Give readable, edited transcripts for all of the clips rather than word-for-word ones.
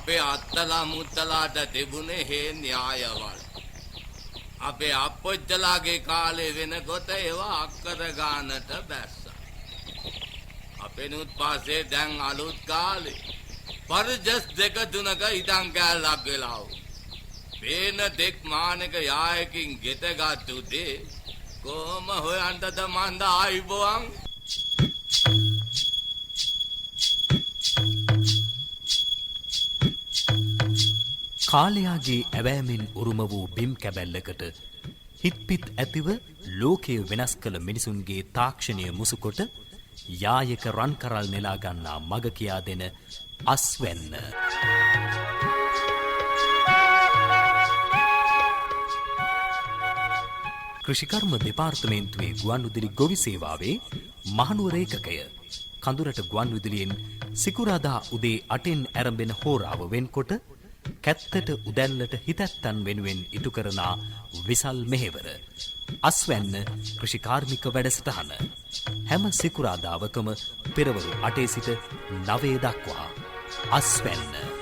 අපේ අත්තලා මුත්තලාට තිබුණේ හේ න්‍යායවල්. අපේ අපොච්චලාගේ කාලේ වෙනකොට ඒවා අක්කර ගානට බැස්සා. අපෙනුත් පස්සේ දැන් අලුත් කාලේ පර්ජස් දෙක තුනක ඉඩම් කෑල්ලක් වෙලා වූ. පේන දෙක් මානක යායකින් ගෙතගත්තු දේ කොහොම හොයන්ටද මන්ද ආයිබෝවන්. කාලයාගේ ඇවෑමෙන් උරුම වූ බිම් කැබැල්ලකට හිත්පිත් ඇතිව ලෝකය වෙනස් කළ මිනිසුන්ගේ තාක්ෂණය මුසුකොට යායක රන් කරල් නෙලා ගන්නා මග කියා දෙන අස්වැන්න. කෘෂිකර්ම දෙපාර්තමේන්තුවේ ගුවන්විදුලි ගොවි සේවාවේ මහනුවර ඒකකය කඳුරට ගුවන්විදුලියෙන් සිකුරාදා උදේ 8න් ආරම්භෙන හෝරාව වෙන්කොට කැත්තට උදැල්ලට හිතැත්තන් වෙනුවෙන් ඉටු කරනා විසල් මෙහෙවර අස්වැන්න කෘෂිකාර්මික වැඩසටහන හැම සිකුරාදාවකම පෙරවරු 8 සිට 9 දක්වා අස්වැන්න.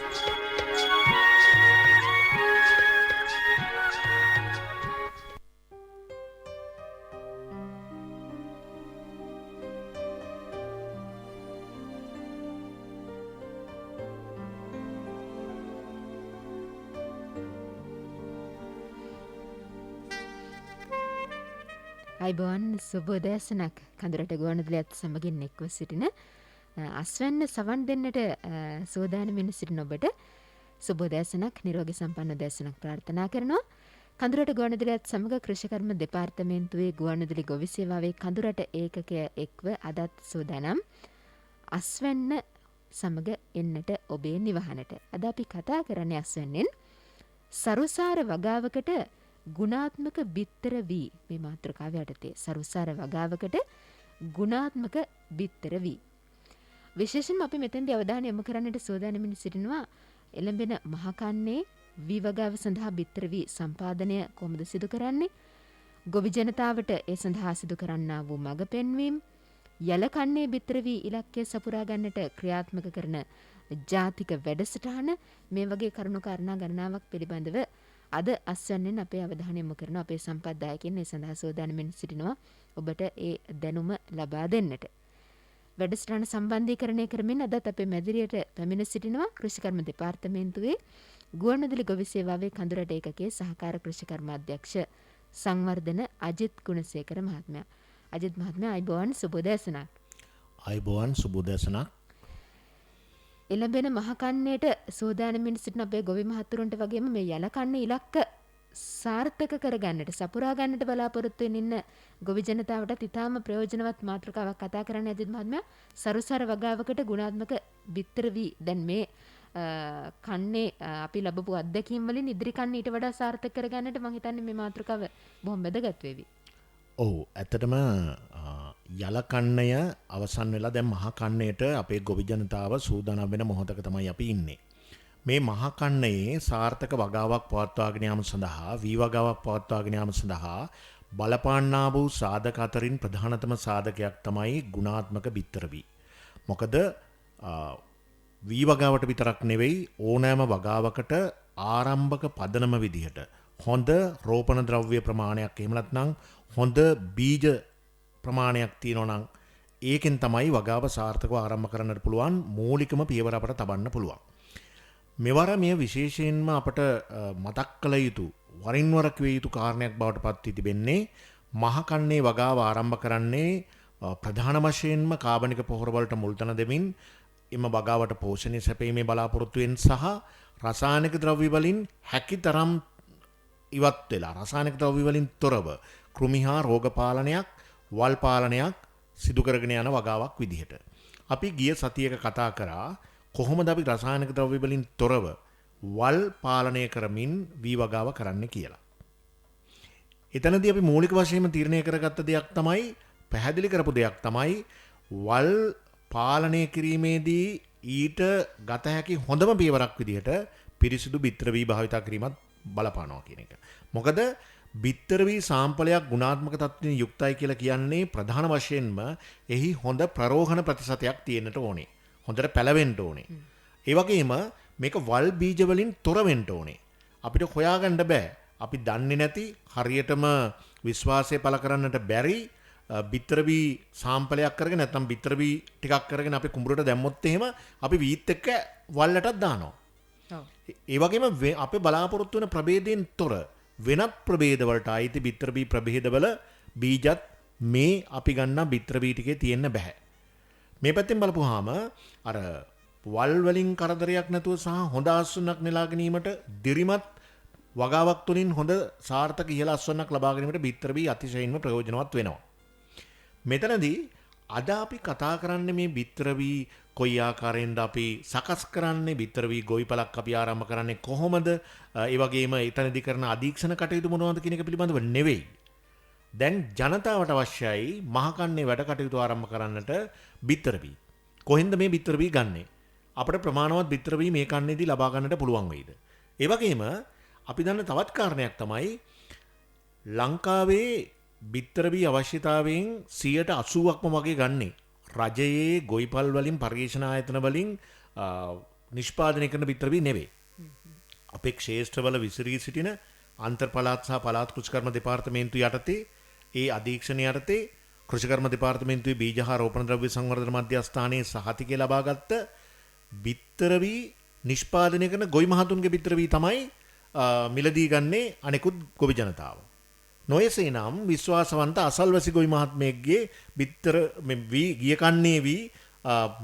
අයිබෝන් සුබෝදෑසනක් කඳුරට ගුවන්විදුලියත් සමගින් එක්ව සිටින අස්වැන්න සවන් දෙන්නට සූදානමින් සිටින ඔබට සුබෝදෑසනක් නිරෝගී සම්පන්න උදෑසනක් ප්‍රාර්ථනා කරනවා. කඳුරට ගුවන්විදුලියත් සමග කෘෂිකර්ම දෙපාර්තමේන්තුවේ ගුවන්විදුලි ගොවි සේවාවේ කඳුරට ඒකකය එක්ව අදත් සූදානම් අස්වැන්න සමග එන්නට ඔබේ නිවහනට. අද අපි කතා කරන්නේ අස්වැන්නෙන් සරුසාර වගාවකට ගුණාත්මක බිත්තර වී මේ මාතෘකාව යටතේ සරුසාර වගාවකට ගුණාත්මක බිත්තර වී විශේෂයෙන්ම අපි මෙතෙන්දී අවධානය යොමු කරන්නට සූදානම්ින් සිටිනවා එළඹෙන මහකන්නේ වී වගාව සඳහා බිත්තර වී සම්පාදනය කොහොමද සිදු කරන්නේ ගොවි ජනතාවට ඒ සඳහා සිදු කරන්නා වූ මඟ පෙන්වීම යලකන්නේ බිත්තර වී ඉලක්කය සපුරා ගන්නට ක්‍රියාත්මක කරන ජාතික වැඩසටහන මේ වගේ කරුණු කාරණා ගණනාවක් පිළිබඳව අද අස්වැන්නෙන් අපේ අවධානය යොමු කරන අපේ සම්පත්දායකයන් ඒ සඳහා සූදානම්ින් සිටිනවා ඔබට ඒ දැනුම ලබා දෙන්නට. වැඩසටහන සම්බන්ධීකරණය කරමින් අදත් අපේ මැදිරියට පැමිණ සිටිනවා කෘෂිකර්ම දෙපාර්තමේන්තුවේ ගුවන්විදුලි ගොවි සේවාවේ කඳුරට ඒකකයේ සහකාර කෘෂිකර්ම අධ්‍යක්ෂ සංවර්ධන අජිත් ගුණසේකර මහත්මයා. අජිත් මහත්මයා අයිබෝවන් සුබෝදෑසනක්. අයිබෝවන් සුබෝදෑසනක්. එළඹෙන මහකන්නේට සූදානමින් සිටින අපේ ගොවි මහතුරුන්ට වගේම මේ යලකන්නේ ඉලක්ක සාර්ථක කරගන්නට සපුරා ගන්නට බලාපොරොත්තු වෙන ඉන්න ගොවි ජනතාවටත් ඉතාම ප්‍රයෝජනවත් මාතෘකාවක් කතා කරන්න අජිත් මහත්මයා සරුසාර වගාවකට ගුණාත්මක බිත්තර වී දැන් මේ කන්නේ අපි ලැබපු අත්දැකීම් වලින් ඉදිරි කන්නේ ඊට වඩා සාර්ථක කරගන්නට මම හිතන්නේ මේ මාතෘකාව බොහොම වැදගත් වේවි. ඔව් ඇත්තටම යලකන්නය අවසන් වෙලා දැන් මහා කන්නයට අපේ ගොවි ජනතාව සූදානම් වෙන මොහොතක තමයි අපි ඉන්නේ. මේ මහා කන්නයේ සාර්ථක වගාවක් පවත්වාගෙන යාම සඳහා වී වගාවක් පවත්වාගෙන යාම සඳහා බලපාන්නා වූ සාධක අතරින් ප්‍රධානතම සාධකයක් තමයි ගුණාත්මක බිත්තර වී. මොකද වී වගාවට විතරක් නෙවෙයි ඕනෑම වගාවකට ආරම්භක පදනම විදිහට හොඳ රෝපණ ද්‍රව්‍ය ප්‍රමාණයක් එහෙම නැත්නම් හොඳ බීජ ප්‍රමාණයක් තියෙනවා නම් ඒකෙන් තමයි වගාව සාර්ථකව ආරම්භ කරන්නට පුළුවන් මූලිකම පියවර අපට තබන්න පුළුවන්. මෙවර මේ විශේෂයෙන්ම අපට මතක් කළ යුතු වරින් වර කිය යුතු කාරණයක් බවට පත් වී තිබෙන්නේ මහකන්නේ වගාව ආරම්භ කරන්නේ ප්‍රධාන වශයෙන්ම කාබනික පොහොර වලට මුල් තැන දෙමින් එම වගාවට පෝෂණය සැපීමේ බලාපොරොත්තුවෙන් සහ රසායනික ද්‍රව්‍ය වලින් හැකිතරම් ඉවත් වෙලා රසායනික ද්‍රව්‍ය වලින් තොරව කෘමි හා රෝග පාලනයක් වල් පාලනයක් සිදු කරගෙන යන වගාවක් විදිහට. අපි ගිය සතියක කතා කරා කොහොමද අපි රසායනික ද්‍රව්‍ය වලින් තොරව වල් පාලනය කරමින් වී වගාව කරන්න කියලා. එතනදී අපි මූලික වශයෙන්ම තීරණය කරගත්ත දෙයක් තමයි පැහැදිලි කරපු දෙයක් තමයි වල් පාලනය කිරීමේදී ඊට ගත හැකි හොඳම පියවරක් විදිහට පිරිසිදු බිත්තර වී භාවිතා කිරීමත් බලපානවා කියන එක. මොකද බිත්තර වී සාම්පලයක් ගුණාත්මක තත්ත්වයෙන් යුක්තයි කියලා කියන්නේ ප්‍රධාන වශයෙන්ම එහි හොඳ ප්‍රරෝහණ ප්‍රතිශතයක් තියෙන්නට ඕනේ. හොඳට පැලවෙන්න ඕනේ. ඒ වගේම මේක වල් බීජ වලින් තොර වෙන්න ඕනේ. අපිට හොයාගන්න බෑ. අපි දන්නේ නැති හරියටම විශ්වාසය පළ කරන්නට බැරි බිත්තරබී සාම්පලයක් කරගෙන නැත්නම් බිත්තරබී ටිකක් කරගෙන අපි කුඹුරට දැම්මොත් එහෙම අපි වීත් එක්ක වල්ලටත් දානවා. ඒ වගේම අපේ බලාපොරොත්තු වෙන ප්‍රභේදයෙන් තොර වෙනත් ප්‍රභේද වලට ආйти බිත්තරබී ප්‍රභේදවල බීජත් මේ අපි ගන්න බිත්තරබී ටිකේ තියෙන්න බෑ. මේ පැත්තෙන් බලපුවාම අර වල් වලින් කරදරයක් නැතුව සහ හොඳ ආස්වන්නක් නෙලා ගැනීමට දිරිමත් වගාවක් තුලින් හොඳ සාර්ථක ඉහළ ආස්වන්නක් ලබා ගැනීමට බිත්තරබී අතිශයින්ම ප්‍රයෝජනවත් වෙනවා. මෙතනදී අද අපි කතා කරන්නේ මේ බිත්තරබී කොයි ආකාරයෙන්ද අපි සකස් කරන්නේ බිත්තරබී ගොවිපලක් අපි ආරම්භ කරන්නේ කොහොමද ඒ වගේම එතනදී කරන අධීක්ෂණ කටයුතු මොනවද කියන එක පිළිබඳව නෙවෙයි. දැන් ජනතාවට අවශ්‍යයි මහකන්නේ වැඩ කටයුතු ආරම්භ කරන්නට බිත්තරබී. කොහෙන්ද මේ බිත්තරබී ගන්නෙ? අපිට ප්‍රමාණවත් බිත්තරබී මේ කන්නේදී ලබා ගන්නට පුළුවන් වෙයිද? ඒ වගේම අපි දන්න තවත් කාරණයක් තමයි ලංකාවේ බිත්තරබී අවශ්‍යතාවයෙන් 80%ක්ම වගේ ගන්නේ රජයේ ගොවිපල් වලින් පරිශන ආයතන වලින් නිෂ්පාදනය කරන බිත්තරබී නෙවෙයි. අපේ ක්ෂේත්‍රවල විසිරී සිටින අන්තර් පළාත් සහ පළාත් කෘෂිකර්ම දෙපාර්තමේන්තුව යටතේ ඒ අධීක්ෂණ යටතේ කෘෂිකර්ම දෙපාර්තමේන්තුවේ බීජ හා රෝපණ ද්‍රව්‍ය සංවර්ධන මධ්‍යස්ථානයේ සහතිකය ලබාගත් බිත්තරබී නිෂ්පාදනය කරන ගොවි මහතුන්ගේ බිත්තරබී තමයි මිලදී ගන්නේ අනෙකුත් ගොවි ජනතාව. නොයසේ නම් විශ්වාසවන්ත අසල්වැසි ගොවි මහත්මයෙක්ගේ බිත්තර වී ගිය කන්නේ වී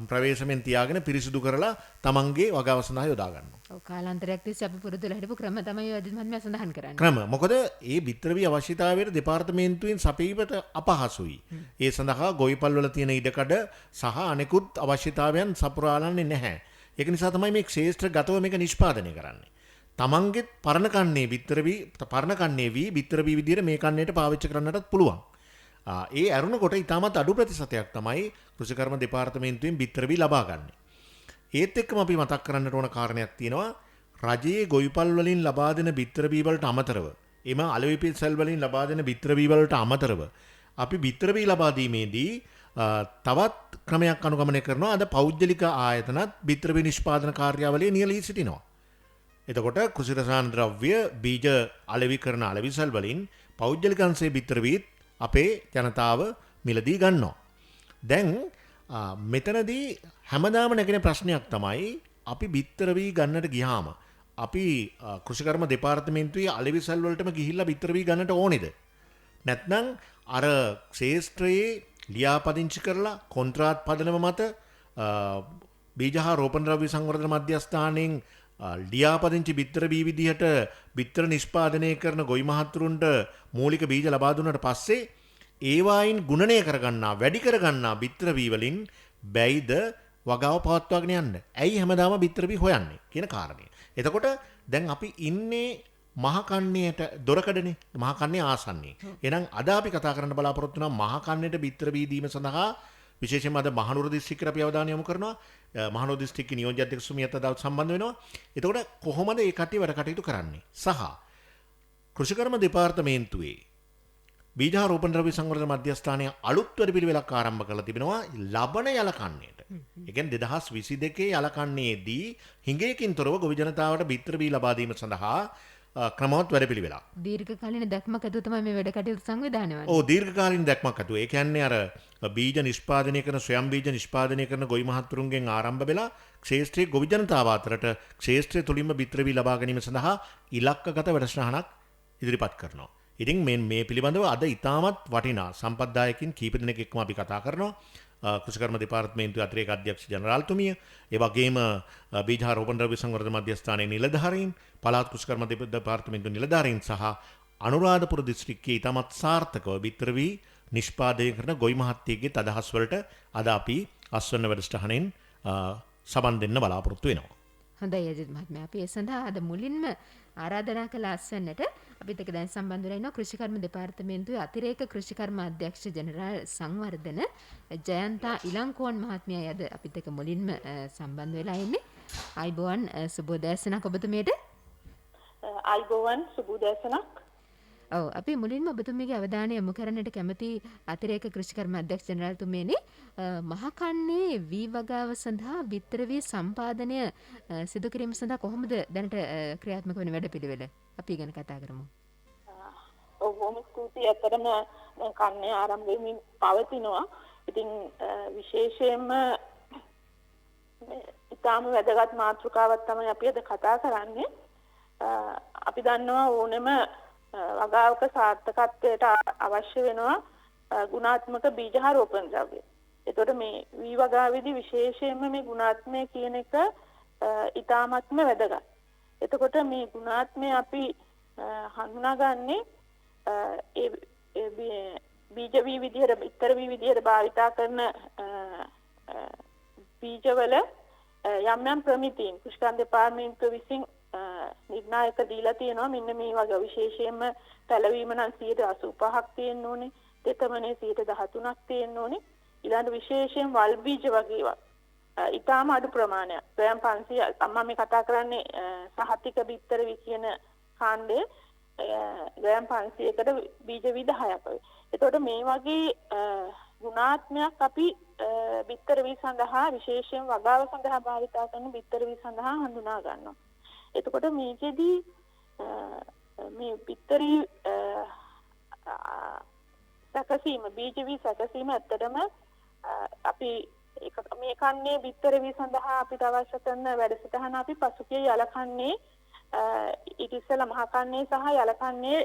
ප්‍රවේශමෙන් තියාගෙන පිරිසිදු කරලා තමන්ගේ වගාව සඳහා යොදා ගන්නවා. ඔව් කාලාන්තරයක් තිස්සේ අපි පුරුදුලා හිටපු ක්‍රම තමයි අදිත් මහත්මයා සඳහන් කරන්නේ. ක්‍රම. මොකද ඒ බිත්තරබී අවශ්‍යතාවයට දෙපාර්තමේන්තුවෙන් සපයීමට අපහසුයි. ඒ සඳහා ගොවිපල් වල තියෙන ඉඩකඩ සහ අනෙකුත් අවශ්‍යතාවයන් සපුරාලන්නේ නැහැ. ඒක නිසා තමයි මේ ක්ෂේත්‍ර ගතව මේක නිෂ්පාදනය කරන්නේ. තමන්ගේ පරණ කන්නේ වී බිත්තරබී විදියට මේ කන්නේට පාවිච්චි කරන්නටත් පුළුවන්. ඒ ඇරුණකොට ඉතාමත් අඩු ප්‍රතිශතයක් තමයි කෘෂිකර්ම දෙපාර්තමේන්තුවෙන් බිත්තරබී ලබා ගන්න. ඒත් එක්කම අපි මතක් කරන්නට ඕන කාරණයක් තියෙනවා. රජයේ ගොවිපල් වලින් ලබා දෙන බිත්තරබී වලට අමතරව, එම අලෙවි සෙල් වලින් ලබා දෙන බිත්තරබී වලට අමතරව අපි බිත්තරබී ලබා දීමේදී තවත් ක්‍රමයක් අනුගමනය කරනවා. අද පෞද්ගලික ආයතනත් බිත්තරබී නිෂ්පාදන කාර්යාවලයේ නියැලී සිටිනවා. එතකොට කෘෂි රසායන ද්‍රව්‍ය බීජ අලෙවි කරන අලෙවි සෙල් වලින් පෞද්ගලික අංශයේ බිත්තරබීත් අපේ ජනතාව මිලදී ගන්නවා. දැන් මෙතනදී හැමදාම නැගෙන ප්‍රශ්නයක් තමයි අපි බිත්තරබී ගන්නට ගියාම අපි කෘෂිකර්ම දෙපාර්තමේන්තුවේ අලෙවි සෙල් වලටම ගිහිල්ලා බිත්තරබී ගන්නට ඕනේද? නැත්නම් අර ක්ෂේත්‍රයේ ලියාපදිංචි කරලා කොන්ත්‍රාත් පදනම මත බීජ හා රෝපණ ද්‍රව්‍ය සංවර්ධන මධ්‍යස්ථානයෙන් ලියාපදිංචි බිත්තරබී විදිහට බිත්තර නිෂ්පාදනය කරන ගොවි මහතුරුන්ට මූලික බීජ ලබා දුන්නාට පස්සේ ඒවායින් ගුණනය කරගන්නා වැඩි කරගන්නා බිත්තරබී වලින් බැයිද වගාව පවත්වාගෙන යන්න. ඇයි හැමදාම බිත්තරබී හොයන්නේ කියන කාරණය. එතකොට දැන් අපි ඉන්නේ මහකන්නේට දොරකඩනේ මහකන්නේ ආසන්නේ. එහෙනම් අද අපි කතා කරන්න බලාපොරොත්තු වෙනවා මහකන්නේට බිත්තරබී දීම සඳහා විශේෂයෙන්ම අද මහනුවර දිස්ත්‍රික්කයට අපි අවධානය යොමු කරනවා. මහනුවර දිස්ත්‍රික්කේ නියෝජ්‍ය අධ්‍යක්ෂ සුමියත් අද සම්බන්ධ වෙනවා. එතකොට කොහොමද මේ කට්ටිය වැඩ කටයුතු කරන්නේ? සහ කෘෂිකර්ම දෙපාර්තමේන්තුවේ බීජ හා රෝපණ ද්‍රව්‍ය සංවර්ධන මධ්‍යස්ථානයේ අලුත් වැඩපිළිවෙලක් ආරම්භ කරලා තිබෙනවා ලබන යලකන්නේට. ඒ කියන්නේ 2022 යලකන්නේදී හිඟයකින් තොරව ගොවි ජනතාවට බිත්තරබී ලබා දීම සඳහා ක්‍රමවත් වැඩපිළිවෙලක්. දීර්ඝකාලීන දැක්මක් ඇතුව තමයි මේ වැඩ කටයුතු සංවිධානය වන්නේ. ඔව් දීර්ඝකාලීන දැක්මක් ඇතුව. ඒ කියන්නේ අර බීජ නිෂ්පාදනය කරන ස්වයං බීජ නිෂ්පාදනය කරන ගොවි මහතුරුන්ගෙන් ආරම්භ වෙලා ක්ෂේත්‍රයේ ගොවි ජනතාව අතරට ක්ෂේත්‍රය තුලින්ම බිත්තරබී ලබා ගැනීම සඳහා ඉලක්කගත වැඩසටහනක් ඉදිරිපත් කරනවා. ඉතින් මේ පිළිබඳව අද ඉතාමත් වටිනා සම්පත්දායකින් කීප දෙනෙක් එක්කම අපි කතා කරනවා. කෘෂිකර්ම දෙපාර්තමේන්තුවේ අතිරේක අධ්‍යක්ෂ ජනරාල්තුමිය, ඒ වගේම බීජ හා රෝපණ ද්‍රව්‍ය සංවර්ධන මධ්‍යස්ථානයේ නිලධාරීන්, පළාත් කෘෂිකර්ම දෙපාර්තමේන්තුවේ නිලධාරීන් සහ අනුරාධපුර දිස්ත්‍රික්කයේ ඉතාමත් සාර්ථකව බිත්තරබී නිෂ්පාදනය කරන ගොවි මහත්තයෙක්ගේ අදහස් වලට අද අපි අස්වැන්න වැඩසටහනෙන් සබන් දෙන්න බලාපොරොත්තු වෙනවා. හොඳයි අජිත් මහත්මයා. අපි ඒ සඳහා අද මුලින්ම ආරාධනා කළ අස්වැන්නට අපිත් එක්ක දැන් සම්බන්ධ වෙලා ඉන්නවා කෘෂිකර්ම දෙපාර්තමේන්තුවේ අතිරේක කෘෂිකර්ම අධ්‍යක්ෂ ජෙනරාල් සංවර්ධන ජයන්තා ඉලංකෝන් මහත්මියයි අද අපිත් එක්ක මුලින්ම සම්බන්ධ වෙලා ඉන්නේ. ආයිබෝවන් සුබෝදෑසනක් ඔබතුමියට. ආයිබෝවන් සුබෝදෑසනක්. ඔව් අපි මුලින්ම ඔබතුමීගේ අවධානය යොමු කරන්නට කැමති අතිරේක කෘෂිකර්ම අධ්‍යක්ෂ ජනරාල්තුමියනි මහකන්නේ වී වගාව සඳහා බිත්තර වී සම්පාදනය සිදු කිරීම සඳහා කොහොමද දැනට ක්‍රියාත්මක වෙන වැඩපිළිවෙල අපි ගැන කතා කරමු. ඔව් බොහොම ස්තුතියි. ඇත්තටම දැන් කන්නේ ආරම්භ වෙමින් පවතිනවා. ඉතින් විශේෂයෙන්ම ඉතාම වැදගත් මාතෘකාවක් තමයි අපි අද කතා කරන්නේ. අපි දන්නවා ඕනෙම වගාවක සාර්ථකත්වයට අවශ්‍ය වෙනවා ගුණාත්මක බීජාරෝපණ ද්‍රව්‍ය. එතකොට මේ වී වගාවේදී විශේෂයෙන්ම මේ ගුණාත්මය කියන එක ඉතාමත්ම වැදගත්. එතකොට මේ ගුණාත්මය අපි හඳුනාගන්නේ ඒ බීජ වී විදිහට ඉතර වී විදිහට භාවිතා කරන බීජවල යම් යම් ප්‍රමිතීන් කුෂ්කන්ධ දෙපාර්තමේන්තුව විසින් නිර්ණායක දීලා තියෙනවා. මෙන්න මේ වගේ විශේෂයෙන්ම පැලවීම නම් 85%ක් තියෙන්න ඕනේ. තෙතමනේ 13%ක් තියෙන්න ඕනේ. ඊළඟ විශේෂයෙන් වල් බීජ වගේ ඊටාම අඩු ප්‍රමාණයක්. ග්‍රෑම් 500 අම්මා මේ කතා කරන්නේ සහතික බිත්තර වී කියන කාණ්ඩේ ග්‍රෑම් 500කට බීජ වී 10ක් වගේ. එතකොට මේ වගේ ගුණාත්මයක් අපි බිත්තර වී සඳහා විශේෂයෙන් වගාව සඳහා භාවිතා කරන බිත්තර වී සඳහා හඳුනා ගන්නවා. එතකොට මේකෙදී මේ බිත්තරී සැකසීම බීජ වී සැකසීම ඇත්තටම අපි මේ කන්නේ බිත්තර වී සඳහා අපිට අවශ්‍ය කරන වැඩසටහන අපි පසුගිය යලකන්නේ ඊට ඉස්සෙල්ලා මහ කන්නේ සහ යලකන්නේ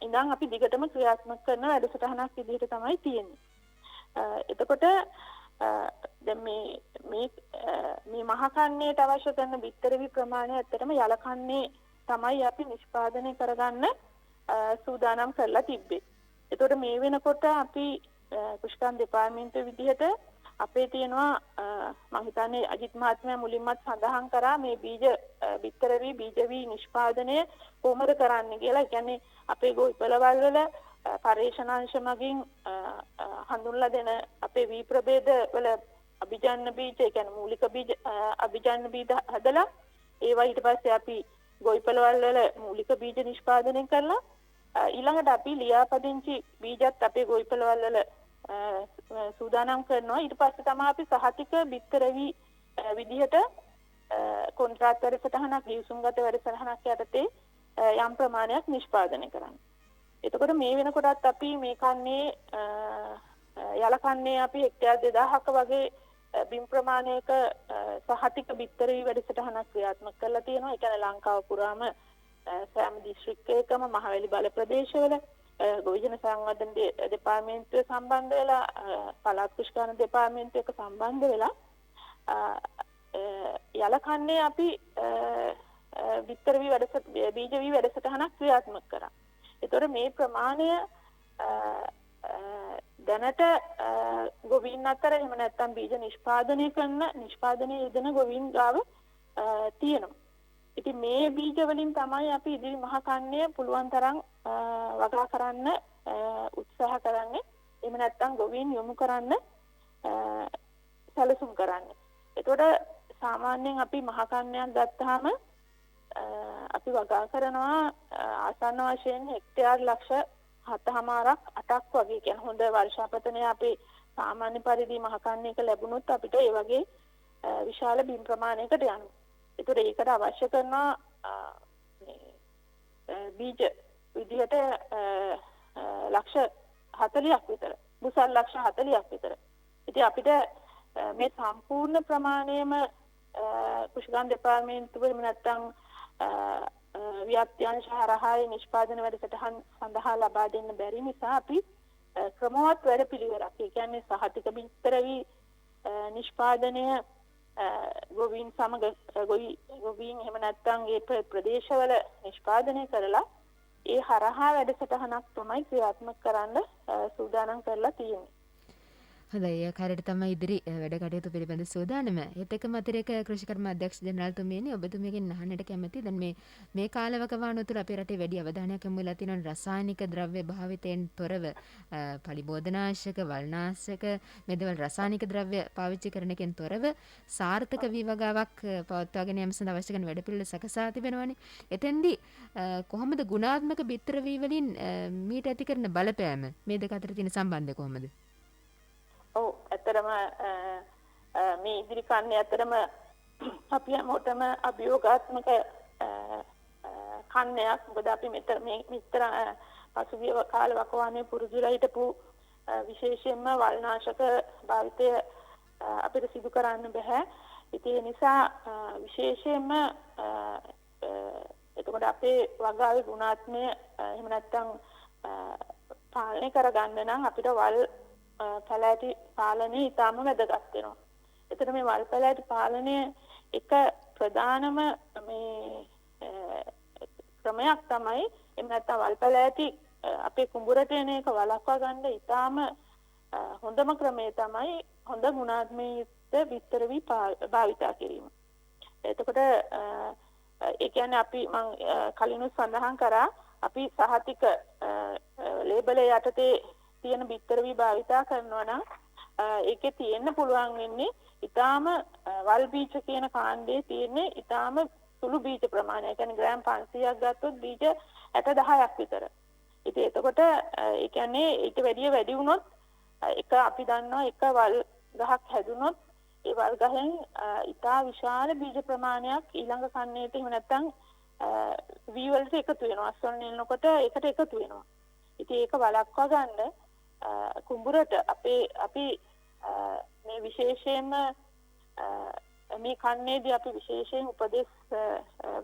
ඉඳන් අපි දිගටම ක්‍රියාත්මක කරන වැඩසටහනක් විදිහට තමයි තියෙන්නේ. එතකොට දැන් මේ මහ කන්නේට අවශ්‍ය කරන බිත්තර වී ප්‍රමාණය ඇත්තටම යලකන්නේ තමයි අපි නිෂ්පාදනය කරගන්න සූදානම් කරලා තිබ්බේ. එතකොට මේ වෙනකොට අපි කුෂ්කන්ධ දෙපාර්තමේන්තුව විදිහට අපේ තියෙනවා මම හිතන්නේ අජිත් මහත්මයා මුලින්මත් සඳහන් කරා මේ බිත්තර වී බීජ වී නිෂ්පාදනය කොහොමද කරන්නේ කියලා. ඒ කියන්නේ අපේ ගොවිපළවල් වල පරිශනාංශ මගින් හඳුන්ලා දෙන අපේ වී ප්‍රභේද වල අභිජන්න බීජ, ඒ කියන්නේ මූලික බීජ අභිජන්න බීජ හදලා ඒවා ඊට පස්සේ අපි ගොවිපළවල් වල මූලික බීජ නිෂ්පාදනය කරලා ඊළඟට අපි ලියාපදිංචි බීජත් අපේ ගොවිපළවල් වල සූදානම් කරනවා. ඊට පස්සේ තමයි අපි සහතික බිත්තර වී විදිහට කොන්ත්‍රාත් වැඩසටහනක් ගිවිසුම්ගත වැඩසටහනක් යටතේ යම් ප්‍රමාණයක් නිෂ්පාදනය කරන්නේ. එතකොට මේ වෙනකොටත් අපි මේ කන්නේ යලකන්නේ අපි හෙක්ටයාර් 2000ක වගේ බිම් ප්‍රමාණයක සහතික බිත්තර වී වැඩසටහනක් ක්‍රියාත්මක කරලා තියෙනවා. ඒ කියන්නේ ලංකාව පුරාම සෑම දිස්ත්‍රික්කයකම මහවැලි බල ප්‍රදේශවල ගොවිජන සංවර්ධන දෙපාර්තමේන්තුව සම්බන්ධ වෙලා පළාත් කුෂ්කර්ම දෙපාර්තමේන්තුව එක්ක සම්බන්ධ වෙලා යලකන්නේ අපි බිත්තර වී බීජ වී වැඩසටහනක් ක්‍රියාත්මක කරා. ඒතකොට මේ ප්‍රමාණය දැනට ගොවීන් අතර එහෙම නැත්නම් බීජ නිෂ්පාදනයේ යෙදෙන ගොවීන් ගාව තියෙනවා. ඉතින් මේ බීජ වලින් තමයි අපි ඉදිරි මහ කන්නේ පුළුවන් තරම් වගා කරන්න උත්සාහ කරන්නේ. එහෙම නැත්නම් ගොවීන් යොමු කරන්න සැලසුම් කරන්නේ. ඒතකොට සාමාන්‍යයෙන් අපි මහ කන්නයක් ගත්තාම අපි වගා කරනවා ආසන්න වශයෙන් හෙක්ටයාර් ලක්ෂ 7.5-8ක් වගේ. කියන හොඳ වර්ෂාපතනය අපි සාමාන්‍ය පරිදි මහ කන්නයක ලැබුණොත් අපිට ඒ වගේ විශාල බිම් ප්‍රමාණයකට යනවා. ඒතර ඒකට අවශ්‍ය කරන බීජ විදිහට ලක්ෂ 40ක් විතර, බුසල් ලක්ෂ 40ක් විතර. ඉතින් අපිට මේ සම්පූර්ණ ප්‍රමාණයම කුෂ්කන්ධ දෙපාර්තමේන්තුවෙම නැත්තම් ව්‍යාප්තිංශ හරහා නිෂ්පාදන වැඩසටහන් සඳහා ලබා දෙන්න බැරි නිසා අපි ක්‍රමවත් වැඩපිළිවෙලක්, ඒ කියන්නේ සහතික බිත්තර වී නිෂ්පාදනය ගොවීන් සමග ගොවීන් එහෙම නැත්නම් ඒ ප්‍රදේශවල නිෂ්පාදනය කරලා ඒ හරහා වැඩසටහනක් තමයි ක්‍රියාත්මක කරන්න සූදානම් කරලා තියෙන්නේ. හොඳයි කාරයට තමයි ඉදිරි වැඩ කටයුතු පිළිබඳ සූදානම. ඒත් එක්කම අතිරේක කෘෂිකර්ම අධ්‍යක්ෂ ජනරාල්තුමියනි ඔබතුමියගෙන් අහන්නට කැමතියි. දැන් මේ කාලවකවානුව තුළ අපේ රටේ වැඩි අවධානයක් යොමු වෙලා තියෙනවා රසායනික ද්‍රව්‍ය භාවිතයෙන් තොරව පලිබෝධනාශක, වල්නාශක මේ දේවල් රසායනික ද්‍රව්‍ය පාවිච්චි කරන එකෙන් තොරව සාර්ථක වීවගාවක් පවත්වාගෙන යාම සඳහා අවශ්‍ය කරන වැඩපිළිවෙල සකසා තිබෙනවානේ. එතෙන්දී කොහොමද ගුණාත්මක බිත්තර වී වලින් මීට ඇති කරන බලපෑම මේ දෙක අතර තියෙන සම්බන්ධය කොහොමද? ඔව් ඇත්තටම මේ ඉදිරි කන්නේ ඇත්තටම අපි හැමෝටම අභියෝගාත්මක කන්නයක්. මොකද අපි මෙතර පසුගිය කාල වකවානුවේ පුරුදුලා හිටපු විශේෂයෙන්ම වල්නාශක භාවිතය අපිට සිදු කරන්න බෑ. ඉතින් ඒ නිසා විශේෂයෙන්ම එතකොට අපේ වගාවේ ගුණාත්මය එහෙම නැත්නම් පාලනය කරගන්න නම් අපිට වල් පැලෑටි පාලනය ඉතාම වැදගත් වෙනවා. එතන මේ වල් පැලෑටි පාලනය එක ප්‍රධානම මේ ක්‍රමයක් තමයි. එහෙම නැත්නම් වල් පැලෑටි අපේ කුඹුරට එන එක වළක්වා ගන්න ඉතාම හොඳම ක්‍රමය තමයි හොඳ ගුණාත්මක බිත්තර වී භාවිතා කිරීම. එතකොට ඒ කියන්නේ අපි මම කලිනුත් සඳහන් කරා අපි සහතික ලේබල් යටතේ තියෙන බිත්තර වී භාවිතා කරනවා නම් ඒකේ තියෙන්න පුළුවන් වෙන්නේ ඊටාම වල් බීජ කියන කාණ්ඩයේ තියෙන්නේ ඊටාම සුළු බීජ ප්‍රමාණය. ඒ කියන්නේ ග්‍රෑම් 500ක් ගත්තොත් බීජ 60-10ක් විතර. ඉතින් එතකොට ඒ කියන්නේ ඊට වැඩි වුණොත් එක අපි දන්නවා එක වල් ගහක් හැදුනොත් ඒ වල් ගහෙන් ඊටා විශාල බීජ ප්‍රමාණයක් ඊළඟ කන්නේට එහෙම නැත්නම් වී වලට එකතු වෙනවා. අස්වැන්න එනකොට ඒකට එකතු වෙනවා. ඉතින් ඒක වළක්වා ගන්න කුඹුරට අපි මේ විශේෂයෙන්ම මේ කන්නේදී අපි විශේෂයෙන් උපදෙස්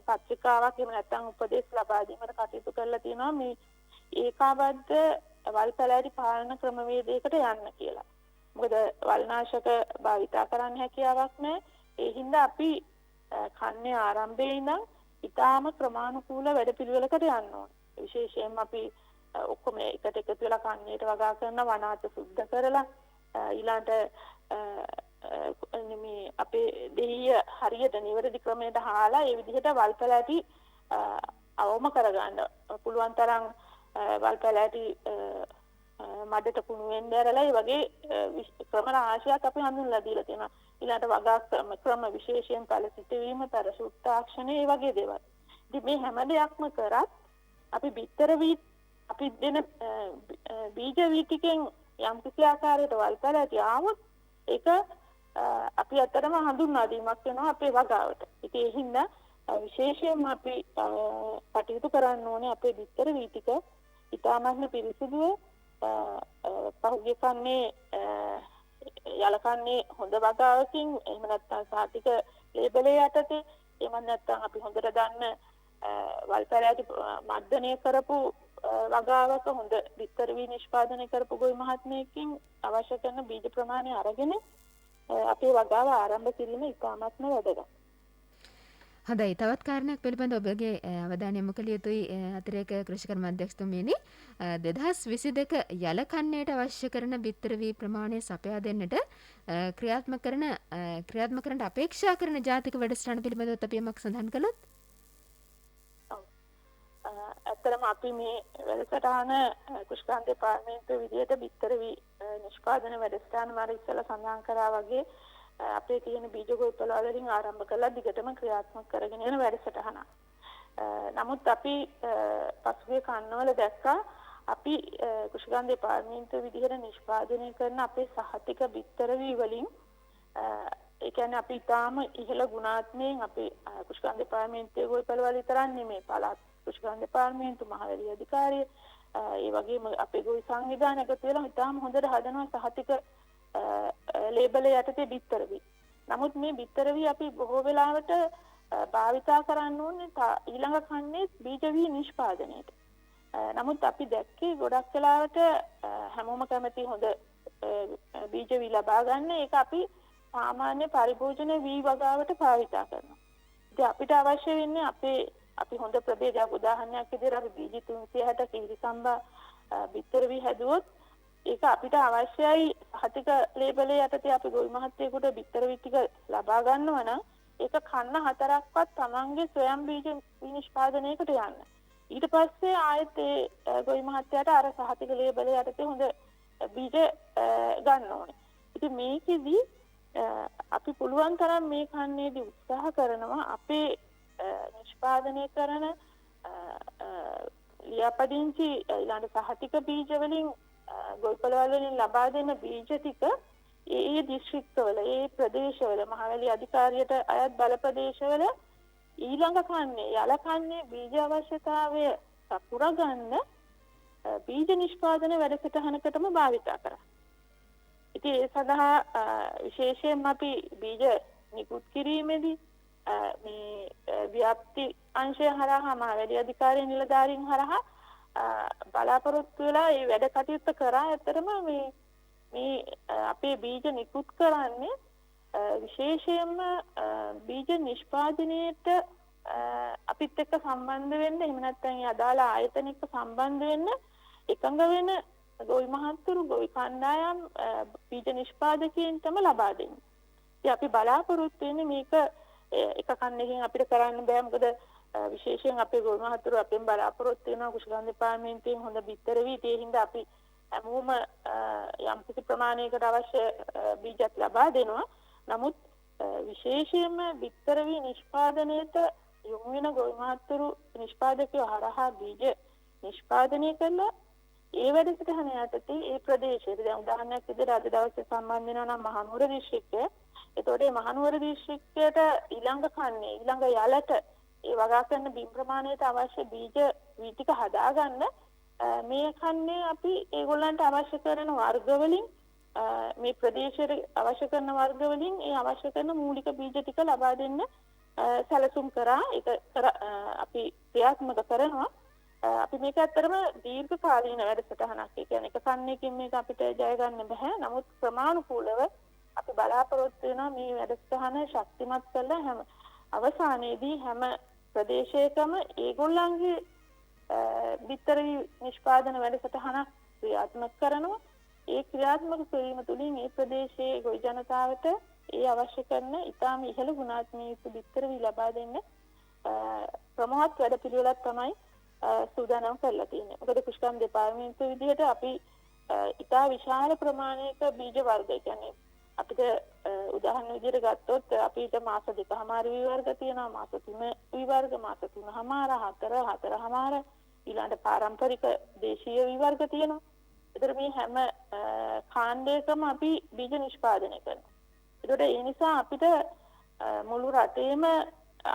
පත්‍රිකාවක් එහෙම නැත්නම් උපදෙස් ලබා දීමට කටයුතු කරලා තියෙනවා මේ ඒකාබද්ධ වල් පැලෑටි පාලන ක්‍රමවේදයකට යන්න කියලා. මොකද වල්නාශක භාවිතා කරන්න හැකියාවක් නැහැ. ඒ හින්දා අපි කන්නේ ආරම්භයේ ඉඳන් ඊටාම ක්‍රමානුකූල වැඩපිළිවෙලකට යන්න ඕනේ. විශේෂයෙන්ම අපි ඔක්කොම එකට එකතු වෙලා කන්නේට වගා කරන වනාත සුද්ධ කරලා ඊළඟට මේ අපේ දෙහිය හරියට නිවැරදි ක්‍රමයට හාලා ඒ විදිහට වල් පැලෑටි අවම කරගන්න පුළුවන් තරම් වල් පැලෑටි මඩට කුණු වෙන්න ඇරලා ඒ වගේ ක්‍රම රාශියක් අපි හඳුන්ලා දීලා තියෙනවා. ඊළඟට වගා ක්‍රම විශේෂයෙන් පළ සිටවීම, පරිසුත් තාක්ෂණය ඒ වගේ දේවල්. ඉතින් මේ හැම දෙයක්ම කරත් අපි බිත්තර වී අපි දෙන බීජ වී ටිකෙන් යම් කිසි ආකාරයකට වල් පැලෑටි ආවොත් ඒක අපි අතරම හඳුන්වා දීමක් වෙනවා අපේ වගාවට. ඉතින් ඒ හින්දා විශේෂයෙන්ම අපි කටයුතු කරන්න ඕනේ අපේ බිත්තර වී ටික ඉතාමත්ම පිරිසිදුව පහුගිය කන්නේ යලකන්නේ හොඳ වගාවකින් එහෙම නැත්නම් සාතික ලේබල් යටතේ එහෙම නැත්නම් අපි හොඳට දන්න වල් පැලෑටි මර්ධනය කරපු වගාවක හොඳ බිත්තර වී නිෂ්පාදනය කරපු ගොවි මහත්මයෙක්ගෙන් අවශ්‍ය කරන බීජ ප්‍රමාණය අරගෙන අපේ වගාව ආරම්භ කිරීම ඉතාමත්ම වැදගත්. හොඳයි තවත් කාරණයක් පිළිබඳව ඔබගේ අවධානය යොමු කළ යුතුයි අතිරේක කෘෂිකර්ම අධ්‍යක්ෂතුමියනි. 2022 යල කන්නයට අවශ්‍ය කරන බිත්තර වී ප්‍රමාණය සපයා දෙන්නට ක්‍රියාත්මක කරන්න අපේක්ෂා කරන ජාතික වැඩසටහන පිළිබඳව අපි යමක් සඳහන් කළොත්. ඇත්තටම අපි මේ වැඩසටහන කෘෂිකාන්ත දෙපාර්තමේන්තුව විදිහට බිත්තර වී නිෂ්පාදන වැඩසටහන මාර ඉස්සලා සඳහන් කරා වගේ අපේ තියෙන බීජ ගොවිපළ වලින් ආරම්භ කළා දිගටම ක්‍රියාත්මක කරගෙන යන වැඩසටහන. නමුත් අපි පසුගිය කන්නවල දැක්කා අපි කෘෂිකාන්ත දෙපාර්තමේන්තුව විදිහට නිෂ්පාදනය කරන අපේ සහතික බිත්තර වී වලින් ඒ කියන්නේ අපි ඊටාම ඉහළ ගුණාත්මයෙන් අපේ කෘෂිකාන්ත දෙපාර්තමේන්තුවේ ගොවිපළ වල විතරක් නෙමෙයි පළාත් කෘෂිකාන්ත දෙපාර්තමේන්තුව මහවැලි අධිකාරිය ඒ වගේම අපේ ගොවි සංවිධාන එකතු වෙලා ඊටාම හොඳට හදනවා සහතික ලේබල් යටතේ බිත්තර වී. නමුත් මේ බිත්තර වී අපි බොහෝ වෙලාවට භාවිතා කරන්න ඕනේ ඊළඟ කන්නේ බීජ වී නිෂ්පාදනයේට. නමුත් අපි දැක්කේ ගොඩක් වෙලාවට හැමෝම කැමති හොඳ බීජ වී ලබා ගන්න ඒක අපි සාමාන්‍ය පරිභෝජන වී වගාවට භාවිතා කරනවා. ඉතින් අපිට අවශ්‍ය වෙන්නේ අපි හොඳ ප්‍රභේදයක් උදාහරණයක් විදිහට අපි බීජ 360 කිරි සම්බා බිත්තර වී හැදුවොත් ඒක අපිට අවශ්‍යයි සහතික ලේබලේ යටතේ අපි ගොවි මහත්තයෙකුට බිත්තර විත්තික ලබා ගන්නවා නම් ඒක කන්න 4ක්වත් තමන්ගේ ස්වයං බීජ විනිෂ්පාදනයකට යන්න. ඊට පස්සේ ආයෙත් ඒ ගොවි මහත්තයාට අර සහතික ලේබලේ යටතේ හොඳ බීජ ගන්න ඕනේ. ඉතින් මේකෙදි අපි පුළුවන් තරම් මේ කන්නේදී උත්සාහ කරනවා අපේ නිෂ්පාදනය කරන ලියාපදිංචි ඊළඟ සහතික බීජ වලින් ගොවිපළවල් වලින් ලබා දෙන බීජ ටික ඒ දිස්ත්‍රික්කවල ඒ ප්‍රදේශවල මහවැලි අධිකාරියට අයත් බල ප්‍රදේශවල ඊළඟ කන්නේ යල කන්නේ බීජ අවශ්‍යතාවය සපුරා ගන්න බීජ නිෂ්පාදන වැඩසටහනකටම භාවිතා කරා. ඉතින් ඒ සඳහා විශේෂයෙන්ම අපි බීජ නිකුත් කිරීමේදී මේ ව්‍යාප්ති අංශය හරහා මහවැලි අධිකාරිය නිලධාරීන් හරහා බලාපොරොත්තු වෙලා මේ වැඩ කටයුත්ත කරා. ඇත්තටම මේ අපේ බීජ නිකුත් කරන්නේ විශේෂයෙන්ම බීජ නිෂ්පාදනයේට අපිත් එක්ක සම්බන්ධ වෙන්න එහෙම නැත්නම් ඒ අදාළ ආයතන එක්ක සම්බන්ධ වෙන්න එකඟ වෙන ගොවි මහත්තුරු ගොවි කණ්ඩායම් බීජ නිෂ්පාදකයන්ටම ලබා දෙන්න. ඉතින් අපි බලාපොරොත්තු වෙන්නේ මේක එක කන්නකින් අපිට කරන්න බෑ. මොකද විශේෂයෙන් අපේ ගොවි මහත්තුරු අපෙන් බලාපොරොත්තු වෙනවා කුෂිකන්ද දෙපාර්තමේන්තුවෙන් හොඳ බිත්තර වී ඒ හින්දා අපි හැමෝම යම් කිසි ප්‍රමාණයකට අවශ්‍ය බීජත් ලබා දෙනවා. නමුත් විශේෂයෙන්ම බිත්තර වී නිෂ්පාදනයේට යොමු වෙන ගොවි මහත්තුරු නිෂ්පාදකයෝ හරහා බීජ නිෂ්පාදනය කළා ඒ වැඩසටහන යටතේ ඒ ප්‍රදේශයේ දැන් උදාහරණයක් විදිහට අද දවසේ සම්බන්ධ වෙනවා නම් මහනුවර දිස්ත්‍රික්කය. එතකොට මේ මහනුවර දිස්ත්‍රික්කයට ඊළඟ කන්නේ ඊළඟ යලට ඒ වගා කරන බිම් ප්‍රමාණයට අවශ්‍ය බීජ වීතික හදාගන්න මේ කන්නේ අපි ඒගොල්ලන්ට අවශ්‍ය කරන වර්ග වලින් මේ ප්‍රදේශයට අවශ්‍ය කරන වර්ග වලින් ඒ අවශ්‍ය කරන මූලික බීජ ටික ලබා දෙන්න සැලසුම් කරා. ඒක අපි ක්‍රියාත්මක කරනවා. අපි මේක ඇත්තටම දීර්ඝ කාලීන වැඩසටහනක්. ඒ කියන්නේ එක කන්නේකින් මේක අපිට ජය ගන්න බෑ. නමුත් ක්‍රමානුකූලව අපි බලාපොරොත්තු වෙනවා මේ වැඩසටහන ශක්තිමත් කරලා හැම අවසානයේදී හැම ප්‍රදේශයකම ඒගොල්ලන්ගේ බිත්තර නිෂ්පාදන වැඩසටහනක් ක්‍රියාත්මක කරනවා. ඒ ක්‍රියාත්මක කිරීම තුළින් මේ ප්‍රදේශයේ ගොවි ජනතාවට ඒ අවශ්‍ය කරන ඉතාම ඉහළ ගුණාත්මක බිත්තර වී ලබා දෙන්න ප්‍රමාණවත් වැඩපිළිවෙලක් තමයි සූදානම් කරලා තියෙන්නේ. මොකද කුෂිකම් දෙපාර්තමේන්තුව විදිහට අපි ඉතා විශාල ප්‍රමාණයක බීජ වර්ග කියන්නේ අපිට උදාහරණ විදිහට ගත්තොත් අපිට මාස 2කමාර විවර්ග තියෙනවා, මාස 3 විවර්ග, මාස 3කමාර, 4කමාර ඊළඟ පාරම්පරික දේශීය විවර්ග තියෙනවා. ඒතර මේ හැම කාණ්ඩයකම අපි බීජ නිෂ්පාදනය කරනවා. ඒකට ඒ නිසා අපිට මුළු රටේම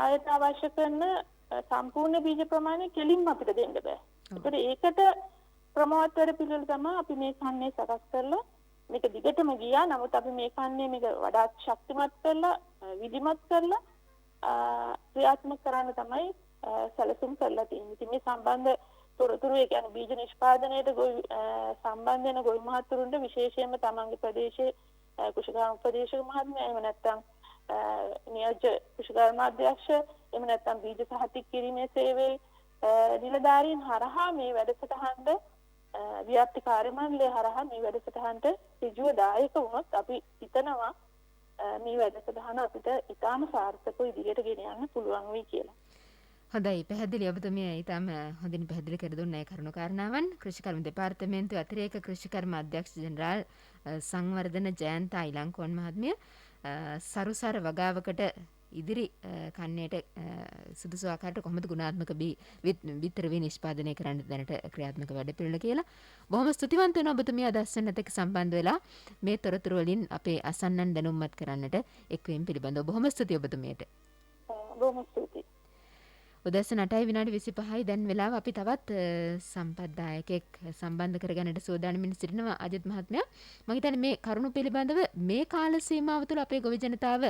ආයත අවශ්‍ය කරන සම්පූර්ණ බීජ ප්‍රමාණය කෙලින්ම අපිට දෙන්න බෑ. ඒකට ප්‍රමාණවත් වැඩ පිළිවෙල තමයි අපි මේ කන්නේ සකස් කරලා මේක දිගටම ගියා. නමුත් අපි මේ කන්නේ මේක වඩාත් ශක්තිමත් කරලා විධිමත් කරලා ක්‍රියාත්මක කරන්න තමයි සැලසුම් කරලා තියෙන්නේ. ඉතින් මේ සම්බන්ධ තොරතුරු ඒ කියන්නේ බීජ නිෂ්පාදනයේට සම්බන්ධ වෙන ගොවි මහත්තුරුන්ට විශේෂයෙන්ම තමන්ගේ ප්‍රදේශයේ කුෂිකාර්ම උපදේශක මහත්මයා එහෙම නැත්නම් නියෝජ්‍ය කුෂිකාර්ම අධ්‍යක්ෂ එහෙම නැත්නම් බීජ සහතික කිරීමේ සේවයේ නිලධාරීන් හරහා මේ වැඩසටහනට ව්‍යාප්ති කාර්ය මණ්ඩලය හරහා මේ වැඩසටහනට ඍජුව දායක වුණොත් අපි හිතනවා මේ වැඩසටහන අපිට ඉතාම සාර්ථකව ඉදිරියට ගෙන යන්න පුළුවන් වෙයි කියලා. හොඳයි, පැහැදිලි. ඔබතුමිය ඊටම හොඳින් පැහැදිලි කර දුන්නා ඒ කරුණු කාරණාවන්. කෘෂිකර්ම දෙපාර්තමේන්තුවේ අතිරේක කෘෂිකර්ම අධ්‍යක්ෂ ජෙනරාල් සංවර්ධන ජයන්ත යිලංකෝන් මහත්මිය සරුසර වගාවකට ඉදිරි කන්නේට සුදුසු ආකාරයට කොහොමද ගුණාත්මක බිත්තර වී නිෂ්පාදනය කරන්න දැනට ක්‍රියාත්මක වැඩ පිළිවෙල කියලා. බොහොම ස්තුතිවන්ත වෙනවා ඔබතුමිය අදස්සන්නත් එක්ක සම්බන්ධ වෙලා මේ තොරතුරු වලින් අපේ අසන්නන් දැනුම්මත් කරන්නට එක්වීම පිළිබඳව. බොහොම ස්තුතියි ඔබතුමියට. බොහොම ස්තුතියි. උදැසන 8:25යි දැන් වෙලාව. අපි තවත් සම්පත්දායකෙක් සම්බන්ධ කරගන්නට සූදානම්ින් සිටිනවා අජිත් මහත්මයා. මම හිතන්නේ මේ කරුණු පිළිබඳව මේ කාල සීමාව තුළ අපේ ගොවි ජනතාව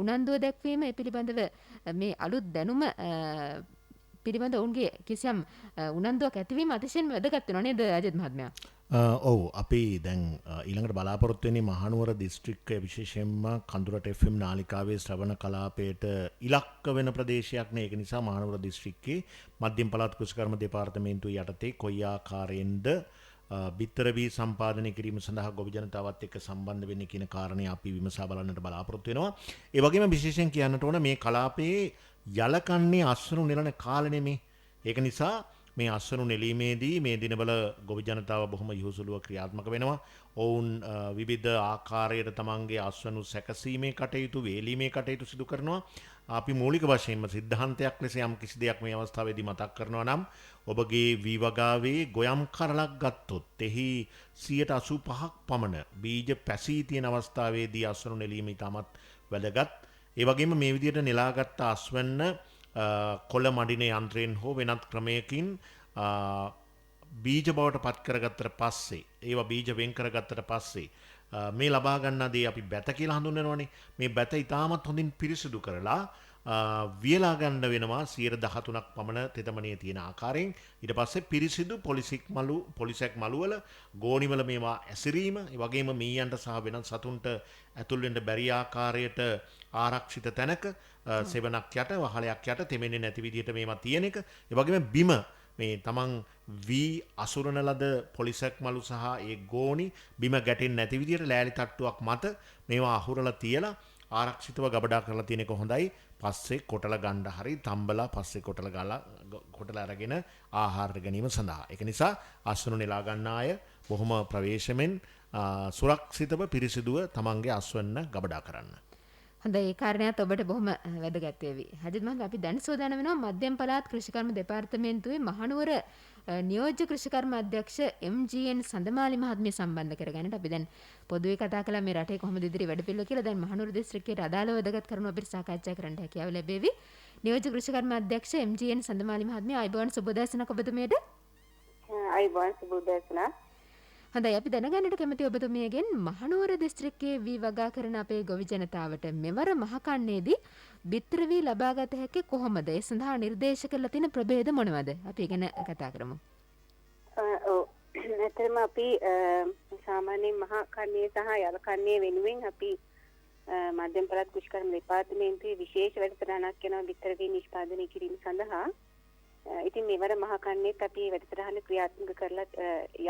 උනන්දුව දැක්වීම ඒ පිළිබඳව මේ අලුත් දැනුම පිළිබඳ ඔවුන්ගේ කිසියම් උනන්දුවක් ඇතිවීම අතිශයින්ම වැදගත් වෙනවා නේද අජිත් මහත්මයා? ඔව්, අපි දැන් ඊළඟට බලාපොරොත්තු වෙන්නේ මහනුවර දිස්ත්‍රික්කය විශේෂයෙන්ම කඳුරට FM නාලිකාවේ ශ්‍රවණ කලාපයට ඉලක්ක වෙන ප්‍රදේශයක් නේ. ඒක නිසා මහනුවර දිස්ත්‍රික්කයේ මධ්‍යම පළාත් කෘෂිකර්ම දෙපාර්තමේන්තුව යටතේ කොයි ආකාරයෙන්ද බිත්තර වී සම්පාදනය කිරීම සඳහා ගොවි ජනතාවත් එක්ක සම්බන්ධ වෙන්නේ කියන කාරණේ අපි විමසා බලන්නට බලාපොරොත්තු වෙනවා. ඒ වගේම විශේෂයෙන් කියන්නට ඕන මේ කලාපයේ යලකන්නේ අස්වනු නෙලන කාලෙ නෙමේ. ඒක නිසා මේ අස්වනු නෙලීමේදී මේ දිනවල ගොවි ජනතාව බොහොම යහුසුලුව ක්‍රියාත්මක වෙනවා. ඔවුන් විවිධ ආකාරයට තමන්ගේ අස්වනු සැකසීමේ කටයුතු, වේලීමේ කටයුතු සිදු කරනවා. අපි මූලික වශයෙන්ම සිද්ධාන්තයක් ලෙස යම් කිසි දෙයක් මේ අවස්ථාවේදී මතක් කරනවා නම් ඔබගේ වී වගාවේ ගොයම් කරලක් ගත්තොත් එහි 85% පමණ බීජ පැසී තියෙන අවස්ථාවේදී අස්වනු නෙලීම ඉතාමත් වැදගත්. ඒ වගේම මේ විදිහට නෙලාගත්ත අස්වැන්න කොළ මඩින යන්ත්‍රයෙන් හෝ වෙනත් ක්‍රමයකින් බීජ බවට පත් කරගත්තට පස්සේ ඒවා බීජ වෙන් කරගත්තට පස්සේ මේ ලබා ගන්නා දේ අපි බැත කියලා හඳුන්වනවානේ. මේ බැත ඉතාමත් හොඳින් පිරිසිදු කරලා වියලා ගන්න වෙනවා 13ක් පමණ තෙතමනේ තියෙන ආකාරයෙන්. ඊට පස්සේ පිරිසිදු පොලිසැක් මළුවල ගෝණිවල මේවා ඇසිරීම, ඒ වගේම මීයන්ට සහ වෙනත් සතුන්ට ඇතුල් වෙන්න බැරි ආකාරයට ආරක්ෂිත තැනක සෙවණක් යට වහලයක් යට තෙමෙන්නේ නැති විදිහට මේවා තියෙන එක. ඒ වගේම බිම මේ තමන් වී අසුරන ලද පොලිසැක් මලු සහ ඒ ගෝණි බිම ගැටෙන්නේ නැති විදිහට ලෑලි තට්ටුවක් මත මේවා අහුරලා තියලා ආරක්ෂිතව ගබඩා කරලා තියෙන එක හොඳයි. පස්සේ කොටල ගන්න හරි තම්බලා පස්සේ කොටලා අරගෙන ආහාර ගැනීම සඳහා. ඒක නිසා අස්වනු නෙලා ගන්න අය බොහොම ප්‍රවේශමෙන් සුරක්ෂිතව පිරිසිදුව තමන්ගේ අස්වැන්න ගබඩා කරන්න. හොඳයි, ඒ කාරණයක් ඔබට බොහොම වැදගත් වේවි. හජිත් මහත්මයා, අපි දැන් සෝදානම් වෙනවා මධ්‍යම පළාත් කෘෂිකර්ම දෙපාර්තමේන්තුවේ මහනුවර නියෝජ්‍ය කෘෂිකර්ම අධ්‍යක්ෂ MGN සඳමාලි මහත්මිය සම්බන්ධ කරගන්නට. අපි දැන් පොදුවේ කතා කළා මේ රටේ කොහොමද ඉදිරි වැඩපිළිවෙල කියලා. දැන් මහනුවර දිස්ත්‍රික්කයට අදාළ වැදගත් කරුණු අපිට සාකච්ඡා කරන්න හැකියාව ලැබෙවි. නියෝජ්‍ය කෘෂිකර්ම අධ්‍යක්ෂ MGN සඳමාලි මහත්මිය, අයිබෝන් සුබෝදෑසනක් ඔබතුමියට. අයිබෝන් සුබෝදෑසනක්. හොඳයි, අපි දැනගන්නට කැමති ඔබතුමියගෙන් මහනුවර දිස්ත්‍රික්කයේ වී වගා කරන අපේ ගොවි ජනතාවට මෙවර මහකන්නේදී බිත්තර වී ලබාගත හැකි කොහොමද? ඒ සඳහා නිර්දේශ කරලා තියෙන ප්‍රභේද මොනවද? අපි ගැන කතා කරමු. ඇත්තටම අපි සාමාන්‍යයෙන් මහකන්නේ සහ යලකන්නේ වෙනුවෙන් අපි මධ්‍යම පළාත් කෘෂිකර්ම දෙපාර්තමේන්තුවේ විශේෂ වැඩසටහනක් කරනවා බිත්තර වී නිෂ්පාදනය කිරීම සඳහා. ඉතින් මෙවර මහකන්නේත් අපි වැඩසටහන ක්‍රියාත්මක කරලා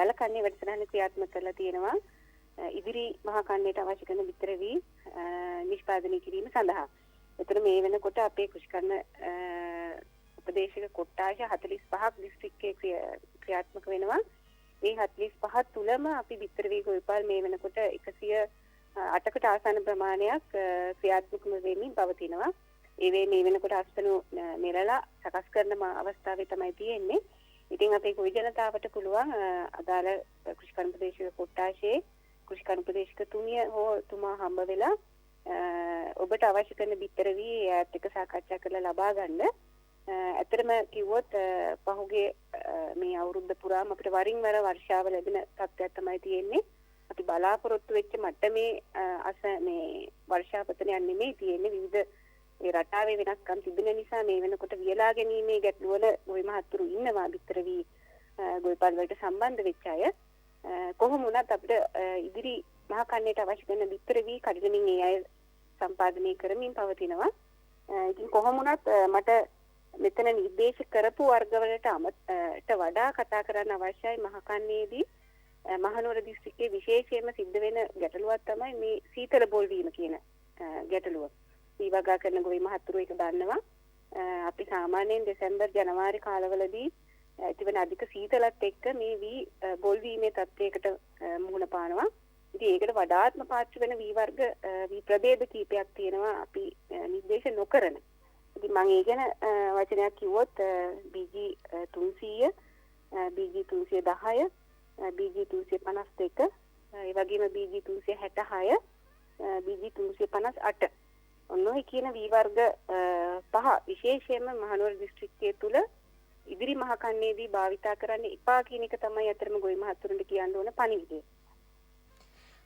යලකන්නේ වැඩසටහන ක්‍රියාත්මක කරලා තියෙනවා ඉදිරි මහකන්නේට අවශ්‍ය කරන බිත්තර වී නිෂ්පාදනය කිරීම සඳහා. ඒතර මේ වෙනකොට අපේ කෘෂිකර්ම උපදේශක කොට්ටාශ 45ක් දිස්ත්‍රික්කයේ ක්‍රියාත්මක වෙනවා. මේ 45 තුලම අපි බිත්තර වී ගොවිපාල් මේ වෙනකොට 108කට ආසන්න ප්‍රමාණයක් ක්‍රියාත්මක වෙමින් පවතිනවා. ඒ මේ වෙනකොට අස්වනු නෙලලා සකස් කරන අවස්ථාවේ තමයි තියෙන්නේ. ඉතින් අපේ ගොවි ජනතාවට පුළුවන් අදාළ කෘෂිකර්ම උපදේශක කොට්ටාශයේ කෘෂිකර්ම උපදේශක තුමා හම්බ වෙලා ඔබට අවශ්‍ය කරන බිත්තර වී ඈත් එක්ක සාකච්ඡා කරලා ලබා ගන්න. ඇත්තටම කිව්වොත් පහුගිය මේ අවුරුද්ද පුරාම අපිට වරින් වර වර්ෂාව ලැබෙන තත්ත්වයක් තමයි තියෙන්නේ. අපි බලාපොරොත්තු වෙච්ච මට්ටමේ මේ වර්ෂාපතනයක් නෙමෙයි තියෙන්නේ. විවිධ ඒ රටාවේ වෙනස්කම් තිබෙන නිසා මේ වෙනකොට වියලා ගැනීමේ ගැටලුවල ගොවි මහත්තුරු ඉන්නවා බිත්තර වී ගොවිපාල් වලට සම්බන්ධ වෙච්ච අය. කොහොම වුණත් අපිට ඉදිරි මහා කන්නේට අවශ්‍ය කරන බිත්තර වී කඩිනමින් ඒ අය සම්පාදනය කරමින් පවතිනවා. ඉතින් කොහොම වුණත් මට මෙතන නිර්දේශ කරපු වර්ගවලට වඩා කතා කරන්න අවශ්‍යයි මහා කන්නේදී මහනුවර දිස්ත්‍රික්කයේ විශේෂයෙන්ම සිද්ධ වෙන ගැටලුවක් තමයි මේ සීතල බෝල් වීම කියන ගැටලුව. වී වගා කරන ගොවි මහත්තුරු ඒක දන්නවා. අපි සාමාන්‍යයෙන් දෙසැම්බර් ජනවාරි කාලවලදී ඇතිවන අධික සීතලත් එක්ක මේ වී බෝල් වීමේ තත්ත්වයකට මුහුණ පානවා. ඉතින් ඒකට වඩාත්ම පාත්‍ර වෙන වී වර්ග වී ප්‍රභේද කීපයක් තියෙනවා අපි නිර්දේශ නොකරන. ඉතින් මම ඒ ගැන වචනයක් කිව්වොත් BG 300, BG 310, BG 352, ඒ වගේම BG 366, BG 358 ඔන්නෝයි කියන වී වර්ග පහ විශේෂයෙන්ම මහනුවර දිස්ත්‍රික්කයේ තුල ඉදිරි මහ කන්නේදී භාවිතා කරන්න එපා කියන එක තමයි අතරම ගොවි මහත්තුරුන්ට කියන්න ඕන පණිවිඩය.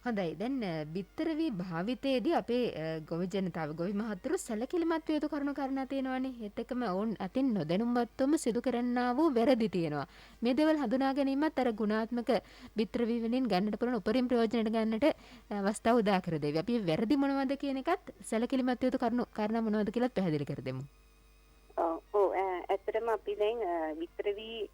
හොඳයි. දැන් බිත්තර වී භාවිතයේදී අපේ ගොවි ජනතාව ගොවි මහත්තුරු සැලකිලිමත් වේතු කරුණු කාරණා තියෙනවානේ. ඒත් එක්කම ඔවුන් අතින් නොදැනුම්වත්වම සිදු කරන්නා වූ වැරදි තියෙනවා. මේ දේවල් හඳුනා ගැනීමත් අර ගුණාත්මක බිත්තර වී වලින් ගන්නට පුළුවන් උපරිම ප්‍රයෝජනට ගන්නට අවස්ථාව උදා කර දෙවි. අපි වැරදි මොනවද කියන එකත් සැලකිලිමත් වේතු කරුණු කාරණා මොනවද කියලාත් පැහැදිලි කර දෙමු. ඇත්තටම අපි දැන් බිත්තර වී